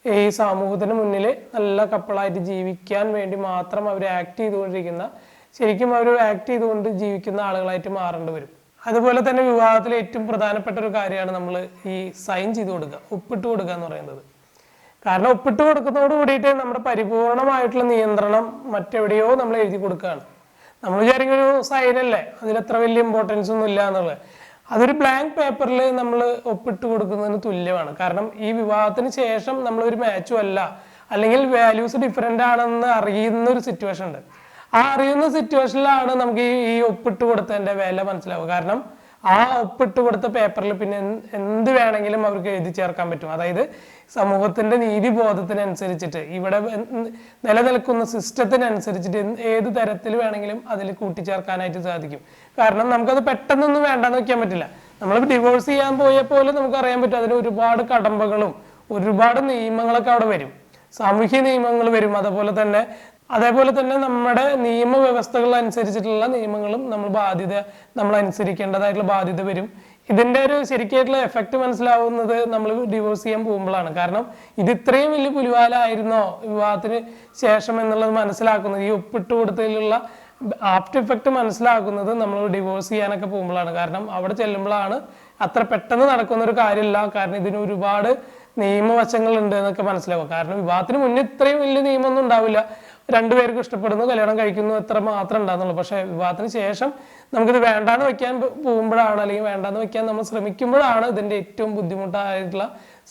ഈ സമൂഹത്തിന് മുന്നിൽ നല്ല കപ്പിളായിട്ട് ജീവിക്കാൻ വേണ്ടി മാത്രം അവർ ആക്ട് ചെയ്തുകൊണ്ടിരിക്കുന്ന, ശരിക്കും അവർ ആക്ട് ചെയ്തുകൊണ്ട് ജീവിക്കുന്ന ആളുകളായിട്ട് മാറേണ്ടി വരും. അതുപോലെ തന്നെ വിവാഹത്തിൽ ഏറ്റവും പ്രധാനപ്പെട്ട ഒരു കാര്യമാണ് നമ്മൾ ഈ സൈൻ ചെയ്ത് കൊടുക്കുക, ഒപ്പിട്ട് കൊടുക്കുക എന്ന് പറയുന്നത്. കാരണം ഒപ്പിട്ട് കൊടുക്കുന്നതോട് കൂടിയിട്ട് നമ്മുടെ പരിപൂർണമായിട്ടുള്ള നിയന്ത്രണം മറ്റെവിടെയോ നമ്മൾ എഴുതി കൊടുക്കുകയാണ്. നമ്മൾ വിചാരിക്കുന്ന ഒരു സൈനല്ലേ, അതിലത്ര വലിയ ഇമ്പോർട്ടൻസ് ഒന്നും ഇല്ല എന്നുള്ളത്. അതൊരു ബ്ലാങ്ക് പേപ്പറിൽ നമ്മൾ ഒപ്പിട്ട് കൊടുക്കുന്നതിന് തുല്യമാണ്. കാരണം ഈ വിവാഹത്തിന് ശേഷം നമ്മളൊരു മാച്ചും അല്ല അല്ലെങ്കിൽ വാല്യൂസ് ഡിഫറെൻ്റ് ആണെന്ന് അറിയുന്ന ഒരു സിറ്റുവേഷൻ ഉണ്ട്. ആ അറിയുന്ന സിറ്റുവേഷനിലാണ് നമുക്ക് ഈ ഒപ്പിട്ട് കൊടുത്തതിന്റെ വില മനസ്സിലാവുക. കാരണം ആ ഒപ്പിട്ട് കൊടുത്ത പേപ്പറിൽ പിന്നെ എന്ത് വേണമെങ്കിലും അവർക്ക് എഴുതി ചേർക്കാൻ പറ്റും. അതായത് സമൂഹത്തിന്റെ നീതിബോധത്തിനനുസരിച്ചിട്ട്, ഇവിടെ നിലനിൽക്കുന്ന സിസ്റ്റത്തിനനുസരിച്ചിട്ട് ഏത് തരത്തിൽ വേണമെങ്കിലും അതിൽ കൂട്ടിച്ചേർക്കാനായിട്ട് സാധിക്കും. കാരണം നമുക്കത് പെട്ടെന്നൊന്നും വേണ്ടാന്ന് വെക്കാൻ പറ്റില്ല. നമ്മൾ ഡിവോഴ്സ് ചെയ്യാൻ പോയപ്പോലെ നമുക്ക് അറിയാൻ പറ്റും അതിന് ഒരുപാട് കടമ്പകളും ഒരുപാട് നിയമങ്ങളൊക്കെ അവിടെ വരും. സാമൂഹ്യ നിയമങ്ങൾ വരും. അതേപോലെ തന്നെ നമ്മുടെ നിയമവ്യവസ്ഥകൾ അനുസരിച്ചിട്ടുള്ള നിയമങ്ങളും നമ്മൾ അനുസരിക്കേണ്ടതായിട്ടുള്ള ബാധ്യത വരും. ഇതിന്റെ ഒരു ശരിക്കായിട്ടുള്ള എഫക്റ്റ് മനസ്സിലാവുന്നത് നമ്മൾ ഡിവോഴ്സ് ചെയ്യാൻ പോകുമ്പോഴാണ്. കാരണം ഇത് ഇത്രയും വലിയ പുലിവാലായിരുന്നോ വിവാഹത്തിന് ശേഷം എന്നുള്ളത് മനസ്സിലാക്കുന്നത്, ഈ ഒപ്പിട്ട് കൊടുത്തതിലുള്ള ആഫ്റ്റർ ഇഫക്റ്റ് മനസ്സിലാക്കുന്നത് നമ്മൾ ഡിവോഴ്സ് ചെയ്യാനൊക്കെ പോകുമ്പോഴാണ്. കാരണം അവിടെ ചെല്ലുമ്പോഴാണ് അത്ര പെട്ടെന്ന് നടക്കുന്ന ഒരു കാര്യമില്ല. കാരണം ഇതിന് ഒരുപാട് നിയമവശങ്ങൾ ഉണ്ട് എന്നൊക്കെ മനസ്സിലാവും. കാരണം വിവാഹത്തിന് മുന്നേ ഇത്രയും വലിയ നിയമമൊന്നും ഉണ്ടാവില്ല. രണ്ടുപേർക്കും ഇഷ്ടപ്പെടുന്നു, കല്യാണം കഴിക്കുന്നു, എത്ര മാത്രം ഉണ്ടാകുന്നുള്ളൂ. പക്ഷെ വിവാഹത്തിന് ശേഷം നമുക്കിത് വേണ്ടാന്ന് വെക്കാൻ പോകുമ്പോഴാണ്, അല്ലെങ്കിൽ വേണ്ടാന്ന് വെക്കാൻ നമ്മൾ ശ്രമിക്കുമ്പോഴാണ് ഇതിന്റെ ഏറ്റവും ബുദ്ധിമുട്ടായിട്ടുള്ള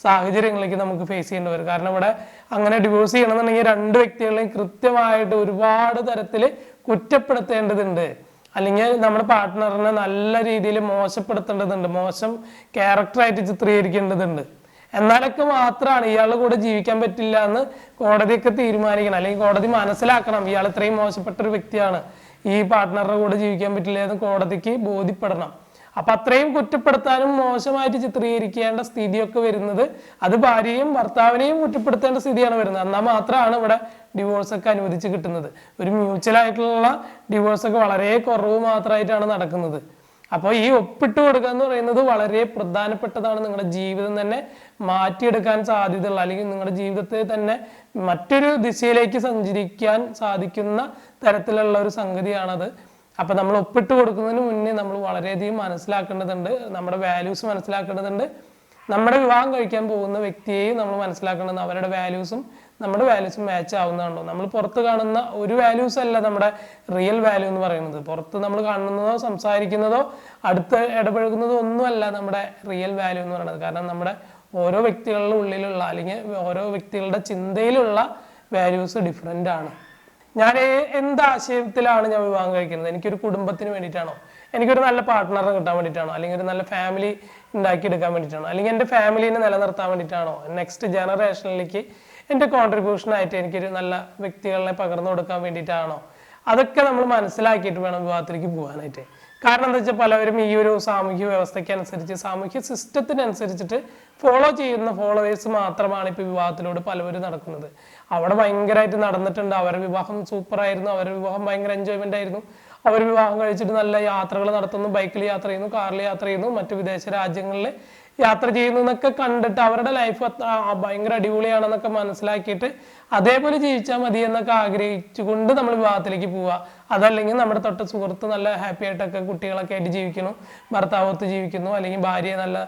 സാഹചര്യങ്ങളിലേക്ക് നമുക്ക് ഫേസ് ചെയ്യേണ്ടി വരും. കാരണം ഇവിടെ അങ്ങനെ ഡിവോഴ്സ് ചെയ്യണമെന്നുണ്ടെങ്കിൽ രണ്ട് വ്യക്തികളെയും കൃത്യമായിട്ട് ഒരുപാട് തരത്തിൽ കുറ്റപ്പെടുത്തേണ്ടതുണ്ട്. അല്ലെങ്കിൽ നമ്മുടെ പാർട്ട്ണറിനെ നല്ല രീതിയിൽ മോശപ്പെടുത്തേണ്ടതുണ്ട്, മോശം ക്യാരക്ടറായിട്ട് ചിത്രീകരിക്കേണ്ടതുണ്ട്. എന്നാലൊക്കെ മാത്രമാണ് ഇയാളുടെ കൂടെ ജീവിക്കാൻ പറ്റില്ല എന്ന് കോടതിയൊക്കെ തീരുമാനിക്കണം. അല്ലെങ്കിൽ കോടതി മനസ്സിലാക്കണം ഇയാൾ ഇത്രയും മോശപ്പെട്ട ഒരു വ്യക്തിയാണ്, ഈ പാർട്ട്ണറുടെ കൂടെ ജീവിക്കാൻ പറ്റില്ല എന്ന് കോടതിക്ക് ബോധ്യപ്പെടണം. അപ്പൊ അത്രയും കുറ്റപ്പെടുത്താനും മോശമായിട്ട് ചിത്രീകരിക്കേണ്ട സ്ഥിതിയൊക്കെ വരുന്നത്, അത് ഭാര്യയും ഭർത്താവിനെയും കുറ്റപ്പെടുത്തേണ്ട സ്ഥിതിയാണ് വരുന്നത്. എന്നാൽ മാത്രമാണ് ഇവിടെ ഡിവോഴ്സ് ഒക്കെ അനുവദിച്ച് കിട്ടുന്നത്. ഒരു മ്യൂച്വൽ ആയിട്ടുള്ള ഡിവോഴ്സ് ഒക്കെ വളരെ കുറവ് മാത്രമായിട്ടാണ് നടക്കുന്നത്. അപ്പോൾ ഈ ഒപ്പിട്ട് കൊടുക്കുക എന്ന് പറയുന്നത് വളരെ പ്രധാനപ്പെട്ടതാണ്. നിങ്ങളുടെ ജീവിതം തന്നെ മാറ്റിയെടുക്കാൻ സാധ്യതയുള്ള, അല്ലെങ്കിൽ നിങ്ങളുടെ ജീവിതത്തെ തന്നെ മറ്റൊരു ദിശയിലേക്ക് സഞ്ചരിക്കാൻ സാധിക്കുന്ന തരത്തിലുള്ള ഒരു സംഗതിയാണത്. അപ്പൊ നമ്മൾ ഒപ്പിട്ട് കൊടുക്കുന്നതിന് മുന്നേ നമ്മൾ വളരെയധികം മനസ്സിലാക്കേണ്ടതുണ്ട്, നമ്മുടെ വാല്യൂസ് മനസ്സിലാക്കേണ്ടതുണ്ട്. നമ്മുടെ വിവാഹം കഴിക്കാൻ പോകുന്ന വ്യക്തിയെയും നമ്മൾ മനസ്സിലാക്കേണ്ടത് അവരുടെ വാല്യൂസും നമ്മുടെ വാല്യൂസും മാച്ച് ആവുന്നതാണോ. നമ്മൾ പുറത്ത് കാണുന്ന ഒരു വാല്യൂസ് അല്ല നമ്മുടെ റിയൽ വാല്യൂ എന്ന് പറയുന്നത്. പുറത്ത് നമ്മൾ കാണുന്നതോ സംസാരിക്കുന്നതോ അടുത്ത് ഇടപഴകുന്നതോ ഒന്നുമല്ല നമ്മുടെ റിയൽ വാല്യൂ എന്ന് പറയുന്നത്. കാരണം നമ്മുടെ ഓരോ വ്യക്തികളുടെ ഉള്ളിലുള്ള, അല്ലെങ്കിൽ ഓരോ വ്യക്തികളുടെ ചിന്തയിലുള്ള വാല്യൂസ് ഡിഫറെൻ്റ് ആണ്. ഞാൻ എന്താശയത്തിലാണ് ഞാൻ വിവാഹം കഴിക്കുന്നത്? എനിക്കൊരു കുടുംബത്തിന് വേണ്ടിയിട്ടാണോ, എനിക്കൊരു നല്ല പാർട്ട്ണറെ കിട്ടാൻ വേണ്ടിയിട്ടാണോ, അല്ലെങ്കിൽ ഒരു നല്ല ഫാമിലി ഉണ്ടാക്കിയെടുക്കാൻ വേണ്ടിയിട്ടാണോ, അല്ലെങ്കിൽ എൻ്റെ ഫാമിലിനെ നിലനിർത്താൻ വേണ്ടിയിട്ടാണോ, നെക്സ്റ്റ് ജനറേഷനിലേക്ക് എൻ്റെ കോൺട്രിബ്യൂഷനായിട്ട് എനിക്കൊരു നല്ല വ്യക്തികളെ പകർന്നു കൊടുക്കാൻ വേണ്ടിയിട്ടാണോ? അതൊക്കെ നമ്മൾ മനസ്സിലാക്കിയിട്ട് വേണം വിവാഹത്തിലേക്ക് പോകാനായിട്ട്. കാരണം എന്താ വെച്ചാൽ പലവരും ഈ ഒരു സാമൂഹ്യ വ്യവസ്ഥയ്ക്ക് അനുസരിച്ച്, സാമൂഹ്യ സിസ്റ്റത്തിനനുസരിച്ചിട്ട് ഫോളോ ചെയ്യുന്ന ഫോളോവേഴ്സ് മാത്രമാണ് ഇപ്പോൾ വിവാഹത്തിലൂടെ പലവരും നടക്കുന്നത്. അവിടെ ഭയങ്കരമായിട്ട് നടന്നിട്ടുണ്ട്, അവരുടെ വിവാഹം സൂപ്പറായിരുന്നു, അവരുടെ വിവാഹം ഭയങ്കര എൻജോയ്മെന്റ് ആയിരുന്നു, അവർ വിവാഹം കഴിച്ചിട്ട് നല്ല യാത്രകൾ നടത്തുന്നു, ബൈക്കിൽ യാത്ര ചെയ്യുന്നു, കാറിൽ യാത്ര ചെയ്യുന്നു, മറ്റു വിദേശ രാജ്യങ്ങളിൽ യാത്ര ചെയ്യുന്നു എന്നൊക്കെ കണ്ടിട്ട് അവരുടെ ലൈഫ് ഭയങ്കര അടിപൊളിയാണെന്നൊക്കെ മനസ്സിലാക്കിയിട്ട് അതേപോലെ ജീവിച്ചാൽ മതി എന്നൊക്കെ ആഗ്രഹിച്ചുകൊണ്ട് നമ്മൾ വിവാഹത്തിലേക്ക് പോവുക. അതല്ലെങ്കിൽ നമ്മുടെ തൊട്ട സുഹൃത്ത് നല്ല ഹാപ്പി ആയിട്ടൊക്കെ കുട്ടികളൊക്കെ ആയിട്ട് ജീവിക്കുന്നു, ഭർത്താവത്ത് ജീവിക്കുന്നു, അല്ലെങ്കിൽ നല്ല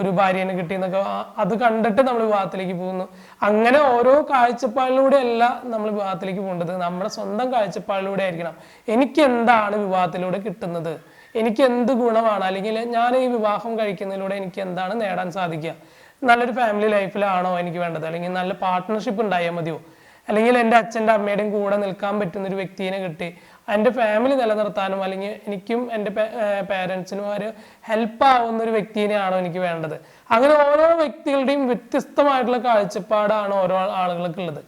ഒരു ഭാര്യനെ കിട്ടിയെന്നൊക്കെ അത് കണ്ടിട്ട് നമ്മൾ വിവാഹത്തിലേക്ക് പോകുന്നു. അങ്ങനെ ഓരോ കാഴ്ചപ്പാടിലൂടെ അല്ല നമ്മൾ വിവാഹത്തിലേക്ക് പോകേണ്ടത്, നമ്മുടെ സ്വന്തം കാഴ്ചപ്പാടിലൂടെ ആയിരിക്കണം. എനിക്ക് എന്താണ് വിവാഹത്തിലൂടെ കിട്ടുന്നത്, എനിക്ക് എന്ത് ഗുണമാണ്, അല്ലെങ്കിൽ ഞാൻ ഈ വിവാഹം കഴിക്കുന്നതിലൂടെ എനിക്ക് എന്താണ് നേടാൻ സാധിക്കുക? നല്ലൊരു ഫാമിലി ലൈഫിലാണോ എനിക്ക് വേണ്ടത്, അല്ലെങ്കിൽ നല്ല പാർട്ട്ണർഷിപ്പ് ഉണ്ടായാൽ മതിയോ, അല്ലെങ്കിൽ എൻ്റെ അച്ഛൻ്റെ അമ്മയുടെയും കൂടെ നിൽക്കാൻ പറ്റുന്ന ഒരു വ്യക്തിയെ കിട്ടി എൻ്റെ ഫാമിലി നിലനിർത്താനും, അല്ലെങ്കിൽ എനിക്കും എൻ്റെ പേരൻസിനും ഒരു ഹെൽപ്പ് ആവുന്ന ഒരു വ്യക്തിയെയാണോ എനിക്ക് വേണ്ടത്? അങ്ങനെ ഓരോ വ്യക്തികളുടെയും വ്യത്യസ്തമായിട്ടുള്ള കാഴ്ചപ്പാടാണ് ഓരോ ആളുകൾക്ക് ഉള്ളത്.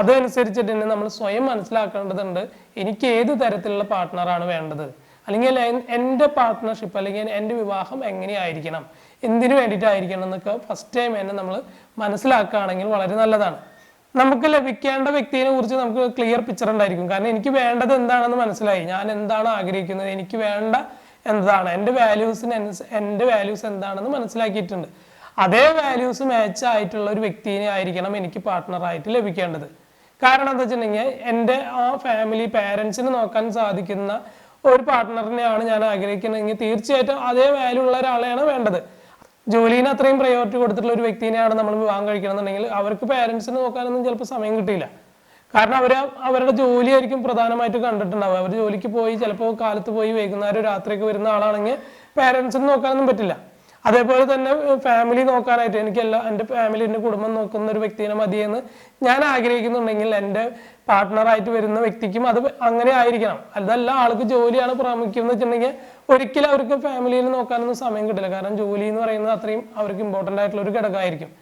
അതനുസരിച്ചിട്ട് തന്നെ നമ്മൾ സ്വയം മനസ്സിലാക്കേണ്ടതുണ്ട്, എനിക്ക് ഏത് തരത്തിലുള്ള പാർട്ട്ണറാണ് വേണ്ടത്, അല്ലെങ്കിൽ എൻ്റെ പാർട്ട്ണർഷിപ്പ് അല്ലെങ്കിൽ എൻ്റെ വിവാഹം എങ്ങനെയായിരിക്കണം, എന്തിനു വേണ്ടിയിട്ടായിരിക്കണം എന്നൊക്കെ ഫസ്റ്റ് ടൈം തന്നെ നമ്മൾ മനസ്സിലാക്കുകയാണെങ്കിൽ വളരെ നല്ലതാണ്. നമുക്ക് ലഭിക്കേണ്ട വ്യക്തിയെ കുറിച്ച് നമുക്ക് ക്ലിയർ പിക്ചർ ഉണ്ടായിരിക്കും. കാരണം എനിക്ക് വേണ്ടത് എന്താണെന്ന് മനസ്സിലായി, ഞാൻ എന്താണ് ആഗ്രഹിക്കുന്നത്, എനിക്ക് വേണ്ട എന്താണ്, എൻ്റെ വാല്യൂസ് എന്താണെന്ന് മനസ്സിലാക്കിയിട്ടുണ്ട്. അതേ വാല്യൂസ് മാച്ച് ആയിട്ടുള്ള ഒരു വ്യക്തിയെ ആയിരിക്കണം എനിക്ക് പാർട്ട്ണറായിട്ട് ലഭിക്കേണ്ടത്. കാരണം എന്താ വെച്ചിട്ടുണ്ടെങ്കിൽ എൻ്റെ ആ ഫാമിലി പേരൻസിന് നോക്കാൻ സാധിക്കുന്ന ഒരു പാർട്ട്ണറിനെയാണ് ഞാൻ ആഗ്രഹിക്കുന്നതെങ്കിൽ തീർച്ചയായിട്ടും അതേ വാല്യൂ ഉള്ള ഒരാളെയാണ് വേണ്ടത്. ജോലിന് അത്രയും പ്രയോറിറ്റി കൊടുത്തിട്ടുള്ള ഒരു വ്യക്തിനെയാണ് നമ്മൾ വിവാഹം കഴിക്കണമെന്നുണ്ടെങ്കിൽ അവർക്ക് പേരൻസിന് നോക്കാനൊന്നും ചിലപ്പോൾ സമയം കിട്ടിയില്ല. കാരണം അവരുടെ ജോലിയായിരിക്കും പ്രധാനമായിട്ട് കണ്ടിട്ടുണ്ടാവുക. അവർ ജോലിക്ക് പോയി ചിലപ്പോൾ കാലത്ത് പോയി വൈകുന്നേരം രാത്രിയൊക്കെ വരുന്ന ആളാണെങ്കിൽ പേരൻസിന് നോക്കാനൊന്നും പറ്റില്ല. അതേപോലെ തന്നെ ഫാമിലി നോക്കാനായിട്ട് എൻ്റെ ഫാമിലി, എൻ്റെ കുടുംബം നോക്കുന്ന ഒരു വ്യക്തിനെ മതിയെന്ന് ഞാൻ ആഗ്രഹിക്കുന്നുണ്ടെങ്കിൽ എൻ്റെ പാർട്ട്ണറായിട്ട് വരുന്ന വ്യക്തിക്കും അത് അങ്ങനെ ആയിരിക്കണം. അതല്ല ആൾക്ക് ജോലിയാണ് പ്രാമുഖ്യം എന്ന് വെച്ചിട്ടുണ്ടെങ്കിൽ ഒരിക്കലും അവർക്ക് ഫാമിലിയിൽ നോക്കാനൊന്നും സമയം കിട്ടില്ല. കാരണം ജോലി എന്ന് പറയുന്നത് അത്രയും അവർക്ക് ഇമ്പോർട്ടൻ്റ് ആയിട്ടുള്ള ഒരു ഘടകമായിരിക്കും.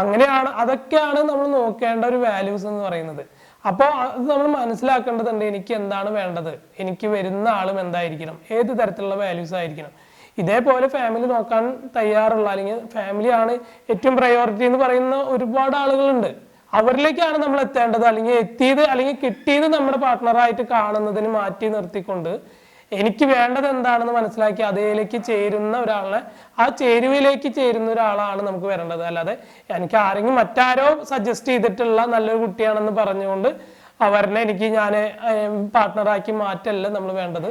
അങ്ങനെയാണ്, അതൊക്കെയാണ് നമ്മൾ നോക്കേണ്ട ഒരു വാല്യൂസ് എന്ന് പറയുന്നത്. അപ്പോൾ അത് നമ്മൾ മനസ്സിലാക്കേണ്ടതുണ്ട്, എനിക്ക് എന്താണ് വേണ്ടത്, എനിക്ക് വരുന്ന ആളും എന്തായിരിക്കണം, ഏത് തരത്തിലുള്ള വാല്യൂസ് ആയിരിക്കണം. ഇതേപോലെ ഫാമിലി നോക്കാൻ തയ്യാറുള്ള, അല്ലെങ്കിൽ ഫാമിലിയാണ് ഏറ്റവും പ്രയോറിറ്റി എന്ന് പറയുന്ന ഒരുപാട് ആളുകളുണ്ട്. അവരിലേക്കാണ് നമ്മൾ എത്തേണ്ടത്. അല്ലെങ്കിൽ എത്തിയത് അല്ലെങ്കിൽ കിട്ടിയത് നമ്മുടെ പാർട്ട്ണറായിട്ട് കാണുന്നതിന് മാറ്റി നിർത്തിക്കൊണ്ട് എനിക്ക് വേണ്ടത് എന്താണെന്ന് മനസ്സിലാക്കി അതിലേക്ക് ചേരുന്ന ഒരാളെ, ആ ചേരുവയിലേക്ക് ചേരുന്ന ഒരാളാണ് നമുക്ക് വരേണ്ടത്. അല്ലാതെ എനിക്ക് ആരെങ്കിലും മറ്റാരോ സജസ്റ്റ് ചെയ്തിട്ടുള്ള നല്ലൊരു കുട്ടിയാണെന്ന് പറഞ്ഞുകൊണ്ട് അവരെ ഞാൻ പാർട്ട്ണറാക്കി മാറ്റല്ല നമ്മൾ വേണ്ടത്.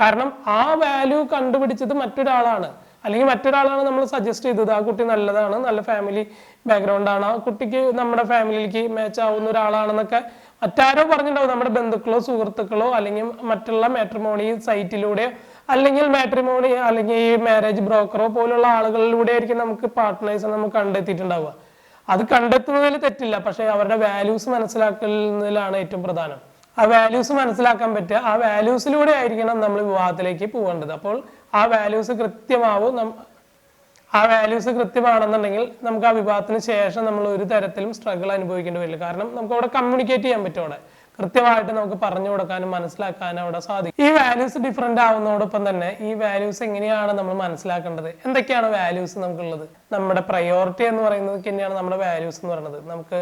കാരണം ആ വാല്യൂ കണ്ടുപിടിച്ചത് മറ്റൊരാളാണ്, അല്ലെങ്കിൽ മറ്റൊരാളാണ് നമ്മൾ സജസ്റ്റ് ചെയ്തത്. ആ കുട്ടി നല്ലതാണ്, നല്ല ഫാമിലി ബാക്ക്ഗ്രൗണ്ട് ആണ്, ആ കുട്ടിക്ക് നമ്മുടെ ഫാമിലിയിലേക്ക് മാച്ച് ആവുന്ന ഒരാളാണെന്നൊക്കെ മറ്റാരോ പറഞ്ഞിട്ടുണ്ടാവും. നമ്മുടെ ബന്ധുക്കളോ സുഹൃത്തുക്കളോ അല്ലെങ്കിൽ മറ്റുള്ള മാട്രിമോണി സൈറ്റിലൂടെ അല്ലെങ്കിൽ മാട്രിമോണി അല്ലെങ്കിൽ ഈ മാരേജ് ബ്രോക്കറോ പോലുള്ള ആളുകളിലൂടെ ആയിരിക്കും നമുക്ക് പാർട്ട്നേഴ്സിനെ നമുക്ക് കണ്ടെത്തിയിട്ടുണ്ടാവുക. അത് കണ്ടെത്തുന്നതിൽ തെറ്റില്ല, പക്ഷെ അവരുടെ വാല്യൂസ് മനസ്സിലാക്കുന്നതിലാണ് ഏറ്റവും പ്രധാനം. ആ വാല്യൂസ് മനസ്സിലാക്കാൻ പറ്റുക, ആ വാല്യൂസിലൂടെ ആയിരിക്കണം നമ്മൾ വിവാഹത്തിലേക്ക് പോകേണ്ടത്. അപ്പോൾ ആ വാല്യൂസ് കൃത്യമാണെന്നുണ്ടെങ്കിൽ നമുക്ക് ആ വിവാഹത്തിന് ശേഷം നമ്മൾ ഒരു തരത്തിലും സ്ട്രഗിൾ അനുഭവിക്കേണ്ടി വരില്ല. കാരണം നമുക്ക് അവിടെ കമ്മ്യൂണിക്കേറ്റ് ചെയ്യാൻ പറ്റും, അവിടെ കൃത്യമായിട്ട് നമുക്ക് പറഞ്ഞു കൊടുക്കാനും മനസ്സിലാക്കാനും അവിടെ സാധിക്കും. ഈ വാല്യൂസ് ഡിഫറെന്റ് ആവുന്നതോടൊപ്പം തന്നെ ഈ വാല്യൂസ് എങ്ങനെയാണ് നമ്മൾ മനസ്സിലാക്കേണ്ടത്, എന്തൊക്കെയാണ് വാല്യൂസ് നമുക്കുള്ളത്, നമ്മുടെ പ്രയോറിറ്റി എന്ന് പറയുന്നത് തന്നെയാണ് നമ്മുടെ വാല്യൂസ് എന്ന് പറയുന്നത്. നമുക്ക്